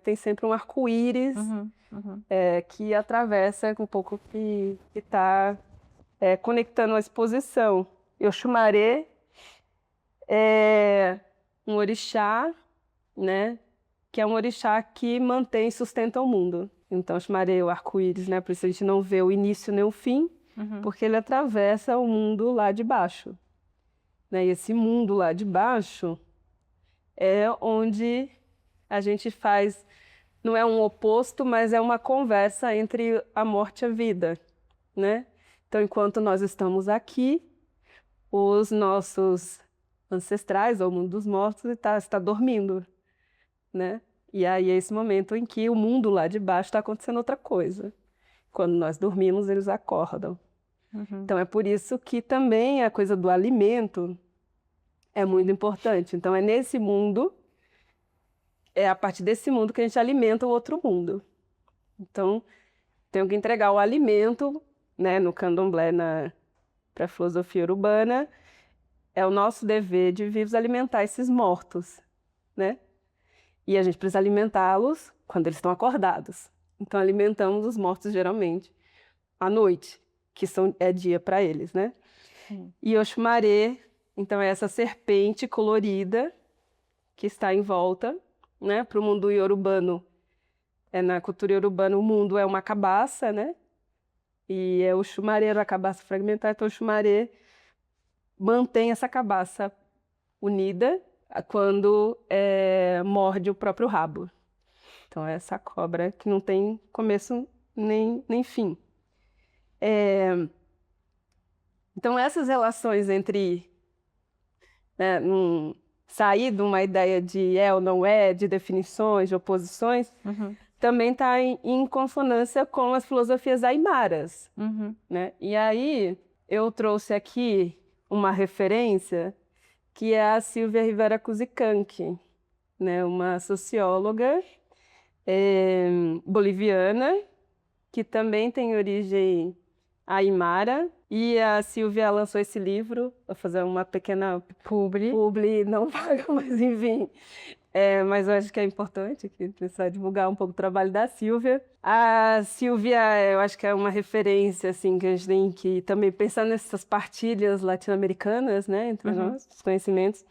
Tem sempre um arco-íris que atravessa um pouco, que está conectando a exposição. E o Xumaré é um orixá, né, que é um orixá que mantém e sustenta o mundo. Então, Xumaré, o arco-íris, né? Por isso a gente não vê o início nem o fim, porque ele atravessa o mundo lá de baixo. Né? E esse mundo lá de baixo é onde a gente faz, não é um oposto, mas é uma conversa entre a morte e a vida, né? Então, enquanto nós estamos aqui, os nossos ancestrais, ou o mundo dos mortos, está dormindo, né? E aí é esse momento em que o mundo lá de baixo está acontecendo outra coisa. Quando nós dormimos, eles acordam. Então é por isso que também a coisa do alimento é muito importante. Então é nesse mundo, é a partir desse mundo que a gente alimenta o outro mundo. Então tenho que entregar o alimento, né, no candomblé, para a filosofia urbana, é o nosso dever de vivos alimentar esses mortos, né? E a gente precisa alimentá-los quando eles estão acordados. Então, alimentamos os mortos, geralmente, à noite, que é dia para eles, né? E o Xumaré, então, é essa serpente colorida que está em volta, né? Para o mundo iorubano, na cultura iorubana, o mundo é uma cabaça, né? E é o Xumaré, a cabaça fragmentar. Então, o Xumaré mantém essa cabaça unida quando morde o próprio rabo. Então, é essa cobra que não tem começo nem fim. Então, essas relações entre sair de uma ideia de ou não é, de definições, de oposições, também está em consonância com as filosofias aimaras. Né? E aí, eu trouxe aqui uma referência que é a Silvia Rivera Cusicanqui, né? Uma socióloga boliviana, que também tem origem aimara. E a Silvia lançou esse livro, vou fazer uma pequena publi não paga, mas enfim. Mas eu acho que é importante precisar divulgar um pouco o trabalho da Silvia. A Silvia, eu acho que é uma referência assim, que a gente tem que também pensar nessas partilhas latino-americanas, né, entre nós, os conhecimentos.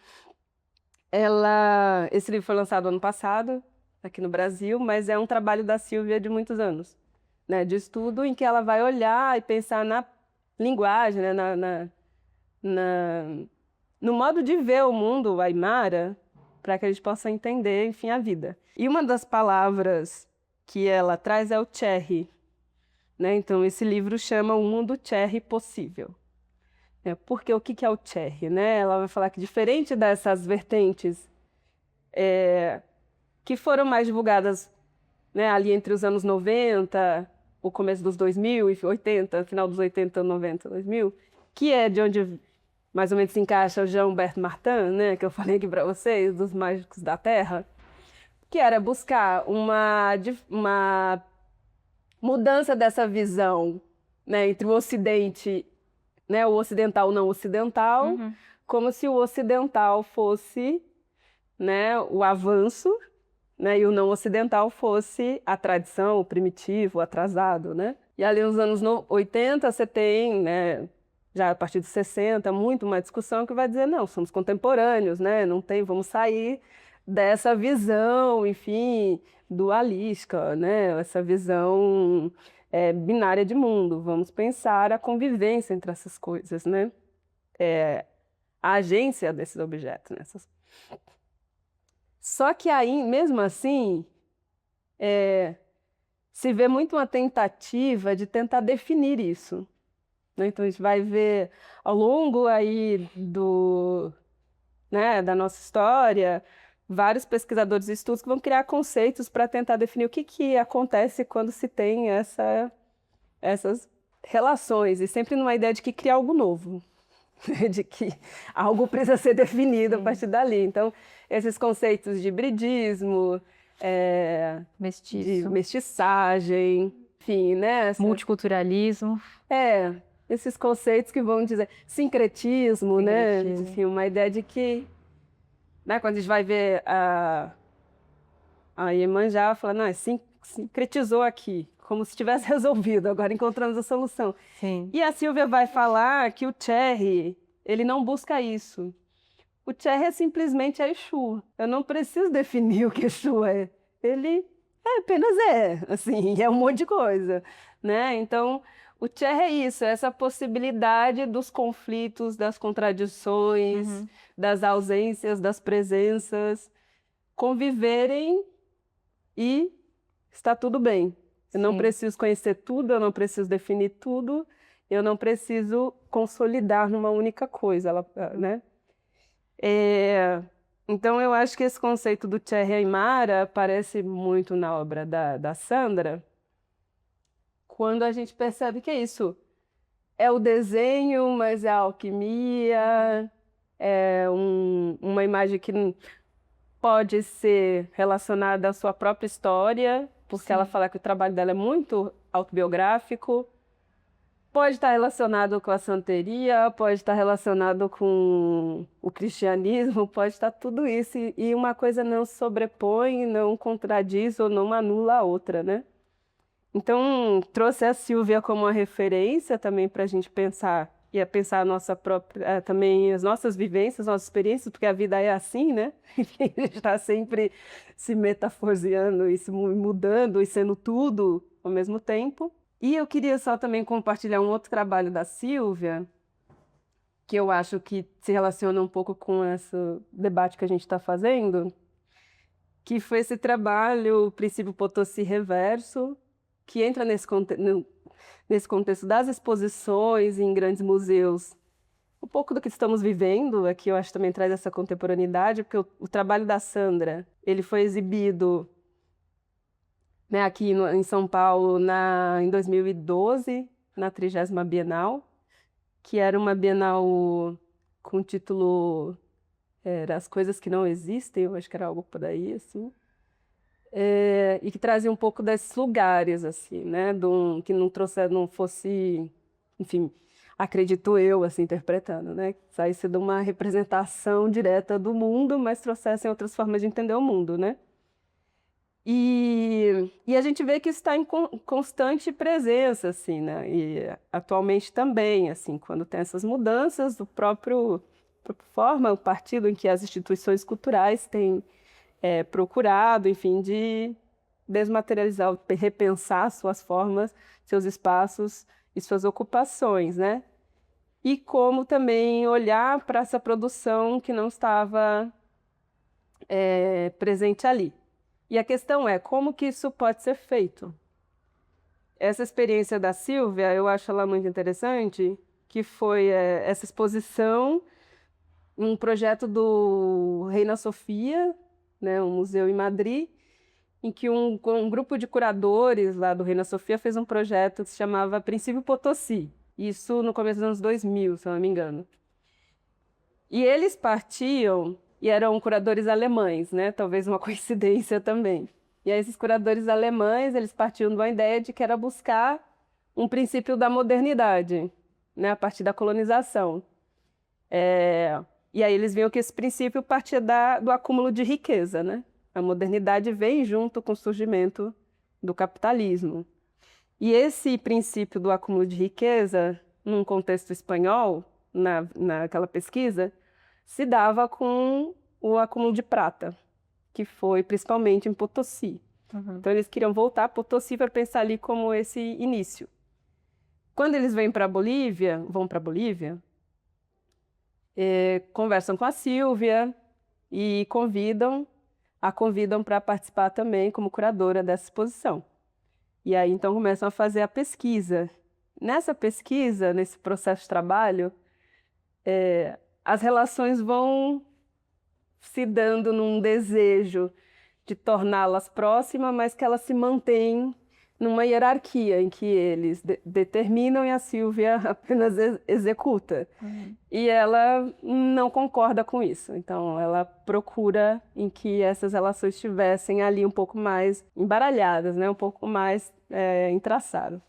Esse livro foi lançado ano passado, aqui no Brasil, mas é um trabalho da Silvia de muitos anos. né, de estudo em que ela vai olhar e pensar na linguagem, né, no modo de ver o mundo aimara, para que a gente possa entender, enfim, a vida. E uma das palavras que ela traz é o cherry, né? Então, esse livro chama O Mundo Cherry Possível. Porque o que é o cherry, né? Ela vai falar que, diferente dessas vertentes que foram mais divulgadas, né, ali entre os anos 90, o começo dos 2000, 80, final dos 80, 90, 2000, que é de onde mais ou menos se encaixa o Jean-Humberto Martin, né, que eu falei aqui para vocês, dos Mágicos da Terra, que era buscar uma mudança dessa visão, né, entre o Ocidente, né, o ocidental e o não ocidental, como se o ocidental fosse, né, o avanço, né, e o não ocidental fosse a tradição, o primitivo, o atrasado, né? E ali nos anos 80 você tem, né, já a partir dos 60, muito uma discussão que vai dizer, não, somos contemporâneos, né? Não tem, vamos sair dessa visão, enfim, dualística, né? Essa visão binária de mundo. Vamos pensar a convivência entre essas coisas, né? A agência desses objetos, né? Só que aí, mesmo assim, se vê muito uma tentativa de tentar definir isso, né? Então, a gente vai ver ao longo aí né, da nossa história, vários pesquisadores e estudos que vão criar conceitos para tentar definir o que acontece quando se tem essas relações, e sempre numa ideia de que cria algo novo, de que algo precisa ser definido a partir dali. Então, esses conceitos de hibridismo, de mestiçagem, enfim, né? Multiculturalismo. Esses conceitos que vão dizer sincretismo, né? Enfim, uma ideia de que, né, quando a gente vai ver a Iemanjá, fala, não, sincretizou aqui, como se tivesse resolvido, agora encontramos a solução. Sim. E a Silvia vai falar que o cherry, ele não busca isso. O cherry é simplesmente a Exu. Eu não preciso definir o que Exu é. Ele apenas assim, é um monte de coisa, né? Então, o cherry é isso, é essa possibilidade dos conflitos, das contradições, das ausências, das presenças, conviverem e está tudo bem. Eu não preciso conhecer tudo, eu não preciso definir tudo, eu não preciso consolidar numa única coisa, né? Então, eu acho que esse conceito do cherry aimara aparece muito na obra da Sandra, quando a gente percebe que é isso. É o desenho, mas é a alquimia, é uma imagem que pode ser relacionada à sua própria história, porque ela fala que o trabalho dela é muito autobiográfico. Pode estar relacionado com a santeria, pode estar relacionado com o cristianismo, pode estar tudo isso. E uma coisa não sobrepõe, não contradiz ou não anula a outra, né? Então, trouxe a Silvia como uma referência também para a gente pensar, e a pensar a nossa própria, também as nossas vivências, nossas experiências, porque a vida é assim, né? A gente está sempre se metaforando e se mudando e sendo tudo ao mesmo tempo. E eu queria só também compartilhar um outro trabalho da Silvia, que eu acho que se relaciona um pouco com esse debate que a gente está fazendo, que foi esse trabalho, o Princípio Potosí Reverso, que entra nesse contexto das exposições em grandes museus. Um pouco do que estamos vivendo aqui, eu acho, também traz essa contemporaneidade, porque o trabalho da Sandra, ele foi exibido, né, aqui em São Paulo em 2012, na 30ª Bienal, que era uma Bienal com o título As Coisas que Não Existem, eu acho que era algo por aí, assim. E que trazia um pouco desses lugares, assim, né, que não fosse, enfim, acredito eu, assim, interpretando, né, que saísse de uma representação direta do mundo, mas trouxessem outras formas de entender o mundo, né. E a gente vê que isso está em constante presença, assim, né, e atualmente também, assim, quando tem essas mudanças do própria forma, o partido em que as instituições culturais têm procurado, enfim, de desmaterializar, repensar suas formas, seus espaços e suas ocupações, né? E como também olhar para essa produção que não estava presente ali. E a questão é, como que isso pode ser feito? Essa experiência da Sílvia, eu acho ela muito interessante, que foi essa exposição, um projeto do Reina Sofia, né, um museu em Madrid, em que um grupo de curadores lá do Reina Sofia fez um projeto que se chamava Princípio Potosí, isso no começo dos anos 2000, se eu não me engano. E eles partiam, e eram curadores alemães, né, talvez uma coincidência também. E aí, esses curadores alemães, eles partiam de uma ideia de que era buscar um princípio da modernidade, né, a partir da colonização. E aí eles viam que esse princípio partia do acúmulo de riqueza, né? A modernidade vem junto com o surgimento do capitalismo. E esse princípio do acúmulo de riqueza, num contexto espanhol, naquela pesquisa, se dava com o acúmulo de prata, que foi principalmente em Potosí. Uhum. Então eles queriam voltar a Potosí para pensar ali como esse início. Quando eles vão para a Bolívia, conversam com a Sílvia e a convidam para participar também como curadora dessa exposição. E aí então começam a fazer a pesquisa. Nessa pesquisa, nesse processo de trabalho, as relações vão se dando num desejo de torná-las próximas, mas que elas se mantêm numa hierarquia em que eles determinam e a Sílvia apenas executa. Uhum. E ela não concorda com isso. Então, ela procura em que essas relações estivessem ali um pouco mais embaralhadas, né? Um pouco mais entraçadas.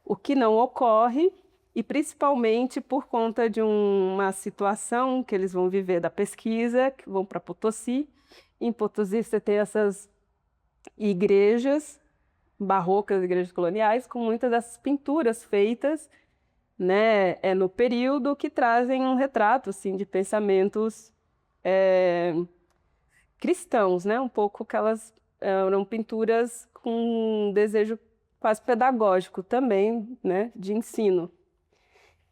O que não ocorre, e principalmente por conta de uma situação que eles vão viver da pesquisa, que vão para Potosí. Em Potosí você tem essas igrejas barrocas, igrejas coloniais, com muitas dessas pinturas feitas, né, no período, que trazem um retrato assim, de pensamentos cristãos, né, um pouco que elas eram pinturas com um desejo quase pedagógico também, né, de ensino.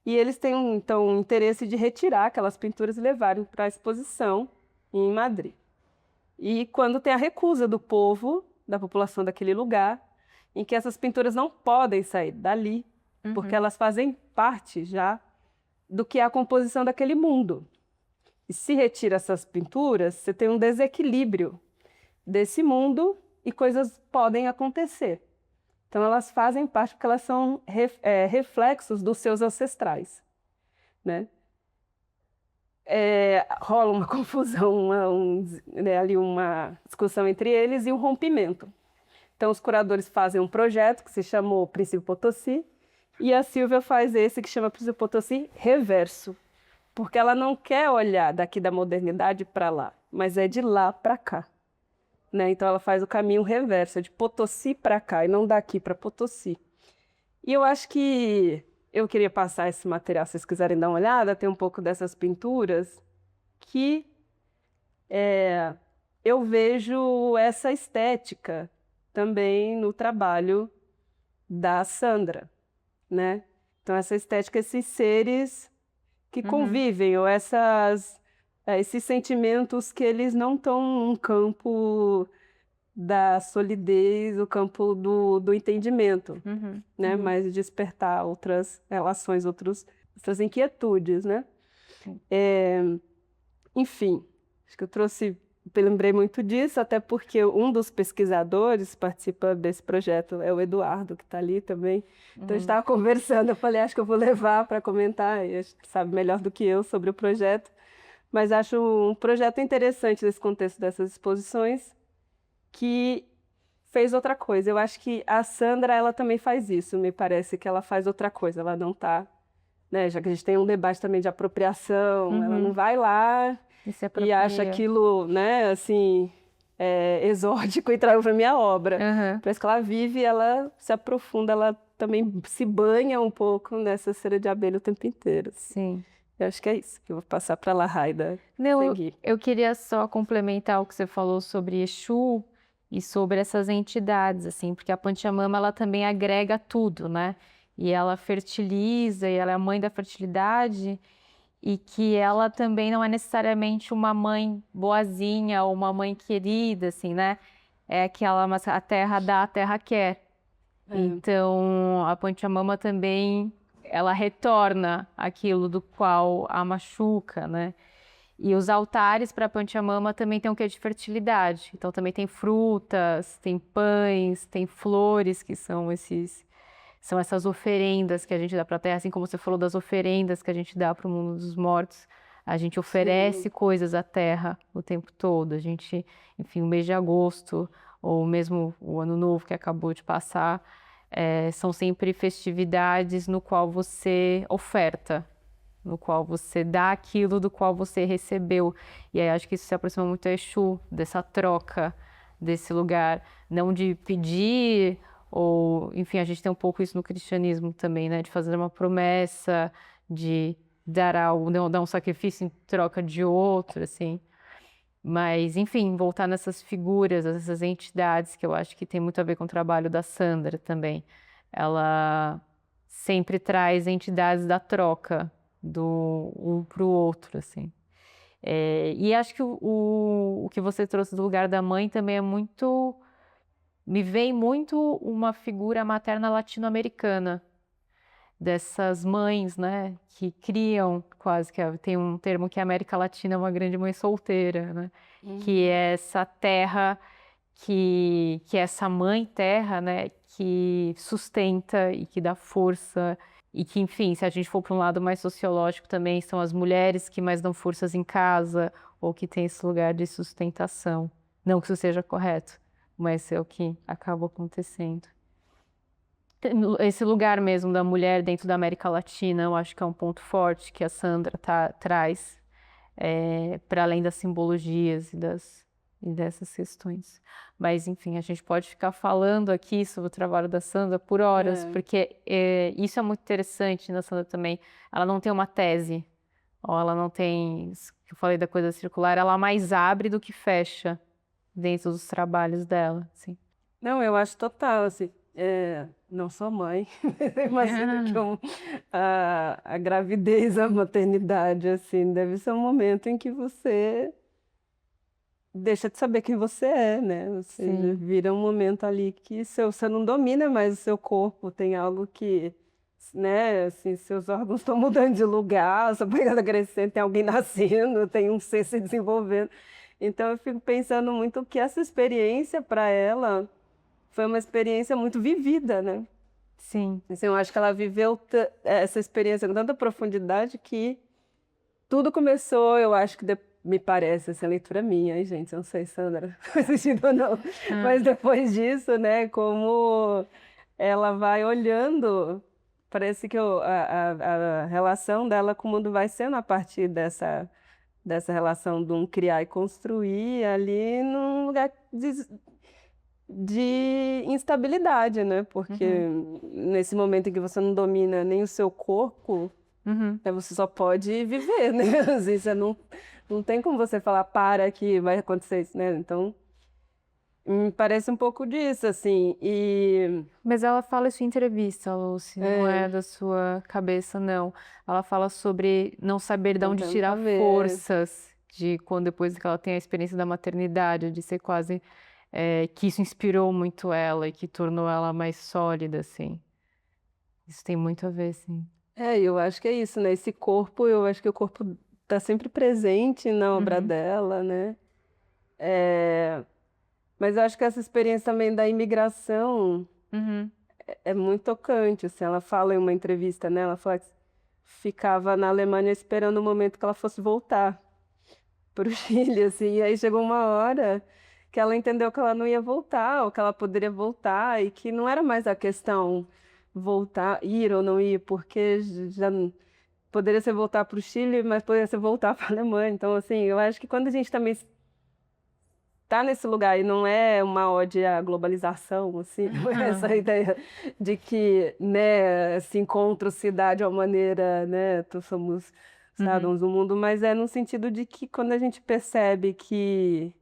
E eles têm, então, um interesse de retirar aquelas pinturas e levarem para a exposição em Madrid. E quando tem a recusa do povo, da população daquele lugar, em que essas pinturas não podem sair dali, porque elas fazem parte já do que é a composição daquele mundo. E se retira essas pinturas, você tem um desequilíbrio desse mundo e coisas podem acontecer. Então, elas fazem parte porque elas são reflexos dos seus ancestrais, né? Rola uma confusão, ali uma discussão entre eles e um rompimento. Então, os curadores fazem um projeto que se chamou Princípio Potosí, e a Sílvia faz esse que chama Princípio Potosí Reverso, porque ela não quer olhar daqui da modernidade para lá, mas é de lá para cá. Né? Então, ela faz o caminho reverso, de Potosí para cá, e não daqui para Potosí. E eu acho que eu queria passar esse material, se vocês quiserem dar uma olhada, tem um pouco dessas pinturas, que eu vejo essa estética também no trabalho da Sandra, né? Então, essa estética, esses seres que convivem, ou esses sentimentos que eles não estão num campo da solidez, o campo do entendimento, né? Mas despertar outras relações, outras inquietudes, né? Enfim, acho que eu lembrei muito disso, até porque um dos pesquisadores que participa desse projeto é o Eduardo, que está ali também. Então, a gente estava conversando, eu falei, acho que eu vou levar para comentar, ele sabe melhor do que eu sobre o projeto, mas acho um projeto interessante nesse contexto dessas exposições, que fez outra coisa. Eu acho que a Sandra, ela também faz isso, me parece que ela faz outra coisa, ela não está, né, já que a gente tem um debate também de apropriação, ela não vai lá e acha aquilo, né, assim, exótico e traz para minha obra. Parece que ela vive, ela se aprofunda, ela também se banha um pouco nessa cera de abelha o tempo inteiro. Sim. Eu acho que é isso que eu vou passar para a Lahaida Não, seguir. eu queria só complementar o que você falou sobre Exu, e sobre essas entidades, assim, porque a Panchamama ela também agrega tudo, né? E ela fertiliza, e ela é a mãe da fertilidade, e que ela também não é necessariamente uma mãe boazinha ou uma mãe querida, assim, né? É aquela, mas a terra dá, a terra quer. Então, a Panchamama também, ela retorna aquilo do qual a machuca, né? E os altares para Panchamama também tem um quê de fertilidade. Então, também tem frutas, tem pães, tem flores, que são essas oferendas que a gente dá para a terra, assim como você falou das oferendas que a gente dá para o mundo dos mortos. A gente oferece coisas à terra o tempo todo. A gente, enfim, o mês de agosto, ou mesmo o ano novo que acabou de passar, são sempre festividades no qual você oferta, no qual você dá aquilo do qual você recebeu. E aí acho que isso se aproxima muito a Exu, dessa troca, desse lugar, não de pedir, ou, enfim, a gente tem um pouco isso no cristianismo também, né? De fazer uma promessa, de dar algo, não dar um sacrifício em troca de outro, assim. Mas, enfim, voltar nessas figuras, essas entidades, que eu acho que tem muito a ver com o trabalho da Sandra também. Ela sempre traz entidades da troca, do um para o outro, assim. E acho que o que você trouxe do lugar da mãe também é muito... Me vem muito uma figura materna latino-americana, dessas mães, né, que criam quase que tem um termo que a América Latina é uma grande mãe solteira, né, que é essa terra que é essa mãe terra, né, que sustenta e que dá força e que, enfim, se a gente for para um lado mais sociológico também são as mulheres que mais dão forças em casa ou que tem esse lugar de sustentação. Não que isso seja correto, mas é o que acaba acontecendo. Esse lugar mesmo da mulher dentro da América Latina, eu acho que é um ponto forte que a Sandra traz, para além das simbologias e dessas questões. Mas, enfim, a gente pode ficar falando aqui sobre o trabalho da Sandra por horas, porque isso é muito interessante na Sandra também. Ela não tem uma tese, ou ela não tem, isso que eu falei da coisa circular, ela mais abre do que fecha dentro dos trabalhos dela, assim. Não, eu acho total, assim, não sou mãe, mas eu imagino que a gravidez, a maternidade, assim, deve ser um momento em que você deixa de saber quem você é, né? Você Sim. vira um momento ali que você não domina mais o seu corpo, tem algo que, né, assim, seus órgãos estão mudando de lugar, sua pegada crescendo, tem alguém nascendo, tem um ser se desenvolvendo. Então eu fico pensando muito que essa experiência para ela foi uma experiência muito vivida, né? Sim. Assim, eu acho que ela viveu essa experiência com tanta profundidade que tudo começou, eu acho que me parece, assim, a leitura minha, hein, gente? Eu não sei, Sandra, faz sentido ou não. Mas depois disso, né, como ela vai olhando, parece que a relação dela com o mundo vai sendo a partir dessa relação de um criar e construir ali num lugar de instabilidade, né? Porque nesse momento em que você não domina nem o seu corpo, você só pode viver, né? Assim, você não tem como você falar, para que vai acontecer isso, né? Então, me parece um pouco disso, assim. Mas ela fala isso em entrevista, Lucy, não é da sua cabeça, não. Ela fala sobre não saber de Não onde tenta tirar ver. forças de quando depois que ela tem a experiência da maternidade, de ser quase que isso inspirou muito ela e que tornou ela mais sólida, assim. Isso tem muito a ver, sim. Eu acho que é isso, né? Esse corpo, eu acho que o corpo está sempre presente na obra dela, né? Mas eu acho que essa experiência também da imigração é muito tocante, assim. Ela fala em uma entrevista, né? Ela fala que ficava na Alemanha esperando o momento que ela fosse voltar para o Chile, assim. E aí chegou uma hora que ela entendeu que ela não ia voltar, ou que ela poderia voltar, e que não era mais a questão voltar, ir ou não ir, porque já poderia ser voltar para o Chile, mas poderia ser voltar para a Alemanha. Então, assim, eu acho que quando a gente também está nesse lugar e não é uma ode à globalização, assim, não é essa ideia de que, né, se encontra-se de uma maneira, né, todos somos cidadãos do mundo, mas é no sentido de que quando a gente percebe que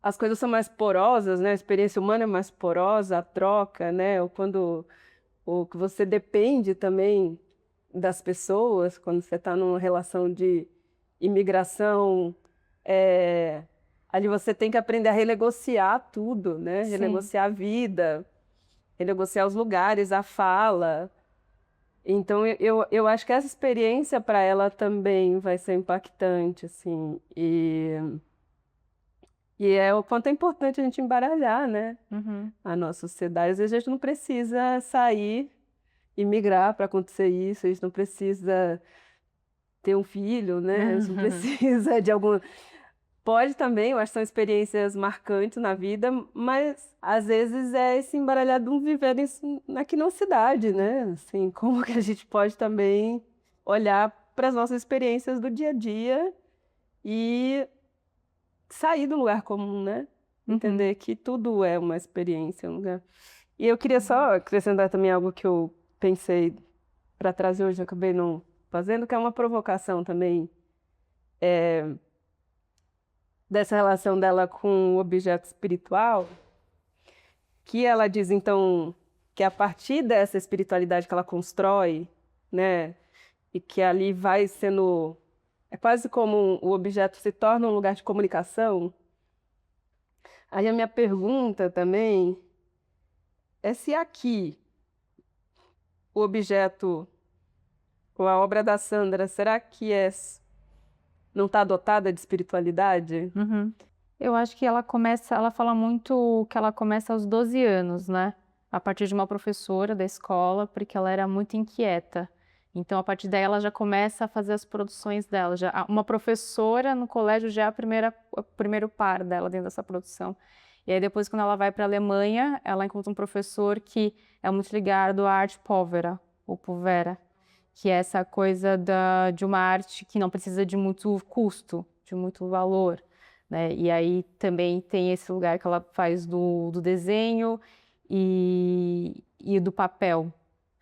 as coisas são mais porosas, né? A experiência humana é mais porosa, a troca, né? Ou que você depende também das pessoas, quando você está numa relação de imigração, é, ali você tem que aprender a renegociar tudo, né? Sim. Renegociar a vida, renegociar os lugares, a fala. Então, eu acho que essa experiência para ela também vai ser impactante, assim. E é o quanto é importante a gente embaralhar, né? Uhum. A nossa sociedade. Às vezes a gente não precisa sair e migrar para acontecer isso, a gente não precisa ter um filho, né? A gente não precisa de algum. Pode também, eu acho que são experiências marcantes na vida, mas às vezes é esse embaralhar de um viver isso aqui na cidade, né? Assim, como que a gente pode também olhar para as nossas experiências do dia a dia e sair do lugar comum, né? Entender que tudo é uma experiência, um lugar. E eu queria só acrescentar também algo que eu pensei para trazer hoje, eu acabei não fazendo, que é uma provocação também dessa relação dela com o objeto espiritual, que ela diz, então, que a partir dessa espiritualidade que ela constrói, né, e que ali vai sendo... É quase como o objeto se torna um lugar de comunicação. Aí a minha pergunta também é se aqui o objeto, ou a obra da Sandra, será que não está dotada de espiritualidade? Uhum. Eu acho que ela fala muito que ela começa aos 12 anos, né? A partir de uma professora da escola, porque ela era muito inquieta. Então, a partir daí, ela já começa a fazer as produções dela. Uma professora no colégio já é o primeiro par dela dentro dessa produção. E aí, depois, quando ela vai para a Alemanha, ela encontra um professor que é muito ligado à arte povera, ou povera, que é essa coisa de uma arte que não precisa de muito custo, de muito valor, né? E aí também tem esse lugar que ela faz do desenho e do papel.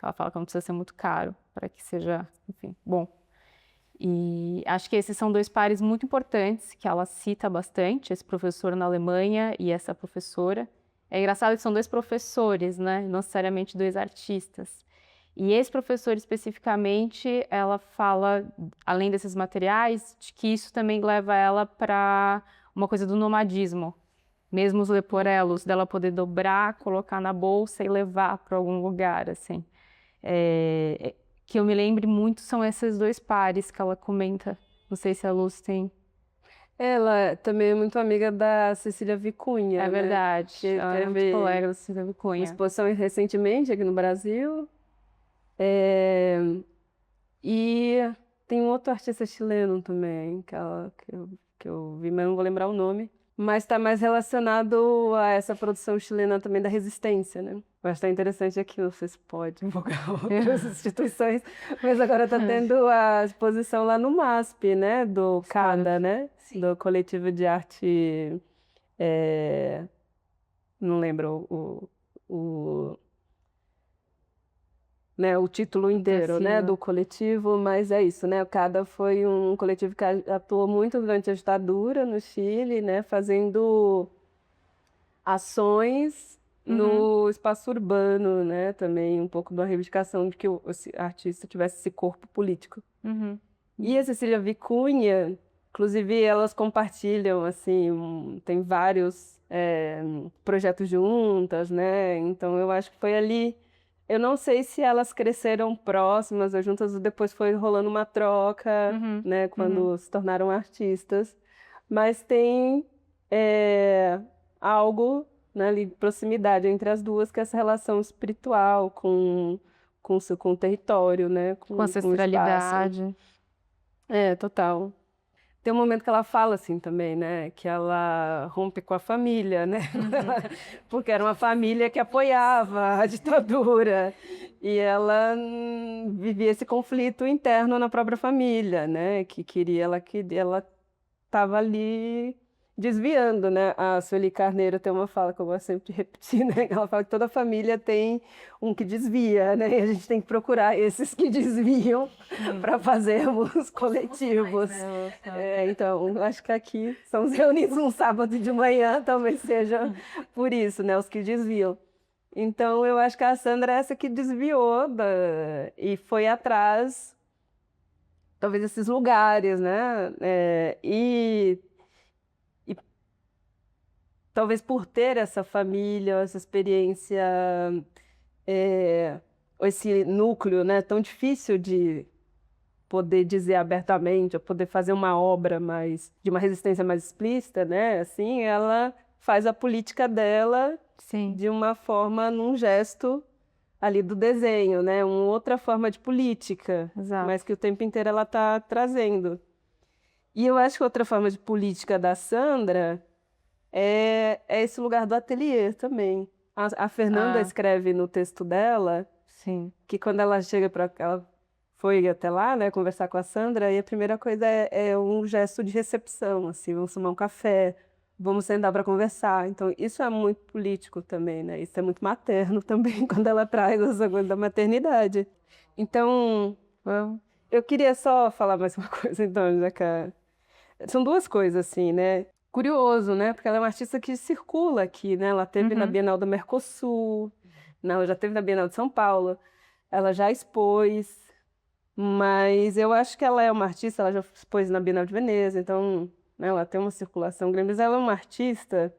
Ela fala que não precisa ser muito caro para que seja, enfim, bom. E acho que esses são dois pares muito importantes que ela cita bastante, esse professor na Alemanha e essa professora. É engraçado que são dois professores, né? Não necessariamente dois artistas. E esse professor especificamente, ela fala, além desses materiais, de que isso também leva ela para uma coisa do nomadismo. Mesmo os leporelos, dela poder dobrar, colocar na bolsa e levar para algum lugar, assim. Que eu me lembre muito são esses dois pares que ela comenta. Não sei se a Luz tem. Ela também é muito amiga da Cecília Vicunha, É né? verdade. Que Ela é muito teve colega da Cecília uma Vicunha. exposição recentemente aqui no Brasil. E tem um outro artista chileno também, que eu vi, mas não vou lembrar o nome. Mas está mais relacionado a essa produção chilena também da resistência, né? Eu acho que tá interessante aqui, não sei se pode invocar outras instituições, mas agora está tendo a exposição lá no MASP, né? Do CADA, né? Sim. Do Coletivo de Arte... não lembro né, o título inteiro, né, do coletivo, mas é isso, né? O CADA foi um coletivo que atuou muito durante a ditadura no Chile, né, fazendo ações no espaço urbano, né, também um pouco de uma reivindicação de que o artista tivesse esse corpo político. E a Cecília Vicunha, inclusive, elas compartilham, assim, tem vários projetos juntas, né? Então eu acho que foi ali. Eu não sei se elas cresceram próximas ou juntas, ou depois foi rolando uma troca, né, quando se tornaram artistas. Mas tem algo, né, ali, de proximidade entre as duas, que é essa relação espiritual com o território, né, Com o espaço. ancestralidade. Total. Tem um momento que ela fala assim também, né? Que ela rompe com a família, né? Porque era uma família que apoiava a ditadura. E ela vivia esse conflito interno na própria família, né? Que ela estava ali desviando, né? A Sueli Carneiro tem uma fala que eu gosto sempre de repetir, né? Ela fala que toda família tem um que desvia, né? E a gente tem que procurar esses que desviam para fazermos coletivos. Então, acho que aqui estamos reunidos um sábado de manhã, talvez seja por isso, né? Os que desviam. Então, eu acho que a Sandra é essa que desviou e foi atrás, talvez, desses lugares, né? E talvez por ter essa família, essa experiência, esse núcleo, né? Tão difícil de poder dizer abertamente, ou poder fazer uma obra mais de uma resistência mais explícita, né? Assim, ela faz a política dela Sim. de uma forma, num gesto ali do desenho, né? Uma outra forma de política, Exato. mas que o tempo inteiro ela está trazendo. E eu acho que outra forma de política da Sandra é esse lugar do ateliê também. A Fernanda escreve no texto dela Sim. que quando ela chega para ela foi até lá, né, conversar com a Sandra, e a primeira coisa é um gesto de recepção, assim, vamos tomar um café, vamos sentar para conversar. Então, isso é muito político também, né? Isso é muito materno também, quando ela traz essa coisa da maternidade. Então, eu queria só falar mais uma coisa, então, já que são duas coisas, assim, né? Curioso, né? Porque ela é uma artista que circula aqui, né? Ela teve na Bienal do Mercosul, não, já teve na Bienal de São Paulo, ela já expôs, mas eu acho que ela é uma artista, ela já expôs na Bienal de Veneza, então, né, ela tem uma circulação grande, mas ela é uma artista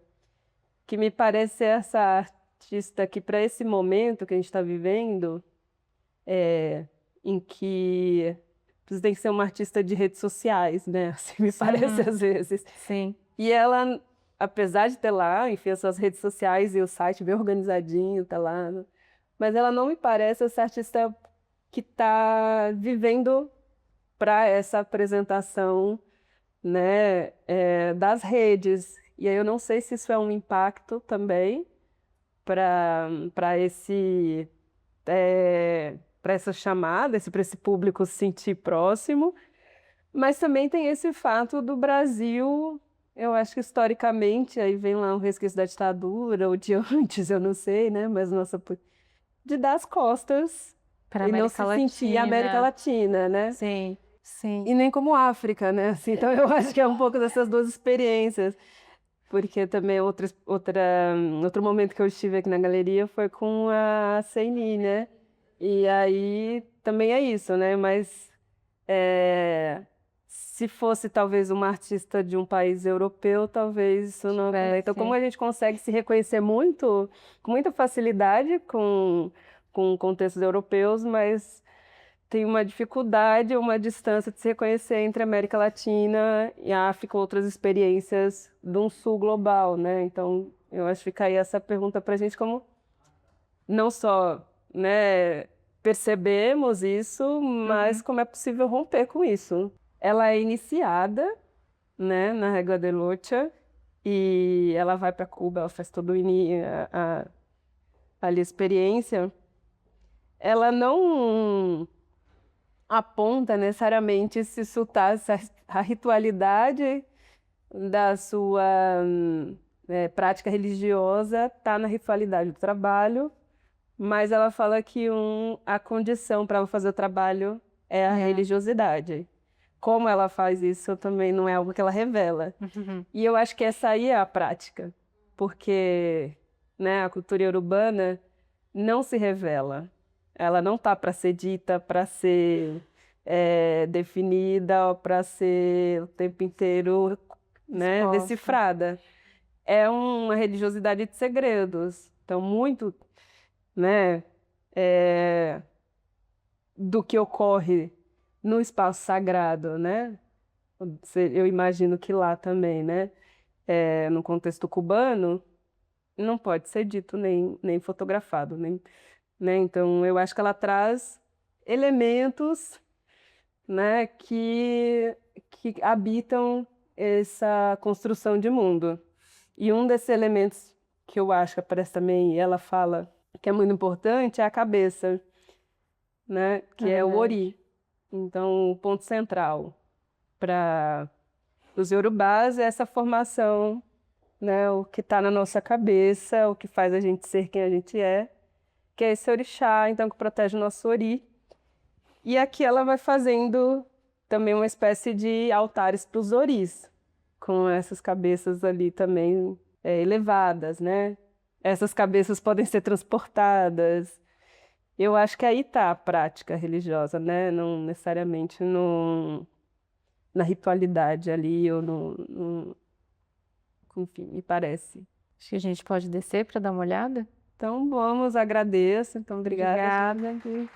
que me parece ser essa artista que, para esse momento que a gente está vivendo, em que você tem que ser uma artista de redes sociais, né? Assim me parece às vezes. Sim. E ela, apesar de ter lá, enfim, as suas redes sociais e o site bem organizadinho, tá lá, né? Mas ela não me parece essa artista que está vivendo para essa apresentação, né, das redes. E aí eu não sei se isso é um impacto também para essa chamada, para esse público se sentir próximo, mas também tem esse fato do Brasil, eu acho que historicamente, aí vem lá um resquício da ditadura, ou de antes, eu não sei, né, mas de dar as costas Para e não se sentir América Latina, né? Sim, sim. E nem como África, né? Assim, então eu acho que é um pouco dessas duas experiências. Porque também outro momento que eu estive aqui na galeria foi com a Ceini, né? E aí também é isso, né? Mas se fosse talvez uma artista de um país europeu, talvez isso não... Então, como a gente consegue se reconhecer muito, com muita facilidade com contextos europeus, mas tem uma dificuldade, uma distância de se reconhecer entre a América Latina e a África, outras experiências de um sul global, né? Então, eu acho que fica aí essa pergunta para a gente como não só, né, percebemos isso, mas como é possível romper com isso. Ela é iniciada, né, na Régua de Lucha e ela vai para Cuba, ela faz toda ali a experiência. Ela não aponta necessariamente se isso está, a ritualidade da sua prática religiosa está na ritualidade do trabalho, mas ela fala que a condição para ela fazer o trabalho é a religiosidade. Como ela faz isso também não é algo que ela revela. E eu acho que essa aí é a prática, porque, né, a cultura urbana não se revela. Ela não está para ser dita, para ser definida, para ser o tempo inteiro, né, decifrada. É uma religiosidade de segredos. Então, muito, né, do que ocorre no espaço sagrado, né? Eu imagino que lá também, né? No contexto cubano, não pode ser dito nem fotografado, nem, né? Então, eu acho que ela traz elementos, né, que habitam essa construção de mundo. E um desses elementos que eu acho que aparece também, e ela fala que é muito importante, é a cabeça, né, que é o ori. Então, o ponto central para Os Yorubás é essa formação, né, o que está na nossa cabeça, o que faz a gente ser quem a gente é, que é esse orixá, então, que protege o nosso ori. E aqui ela vai fazendo também uma espécie de altares para os oris, com essas cabeças ali também elevadas, né? Essas cabeças podem ser transportadas. Eu acho que aí está a prática religiosa, né? Não necessariamente na ritualidade ali, ou enfim, me parece. Acho que a gente pode descer para dar uma olhada. Então, vamos, agradeço. Então, obrigada. Obrigada.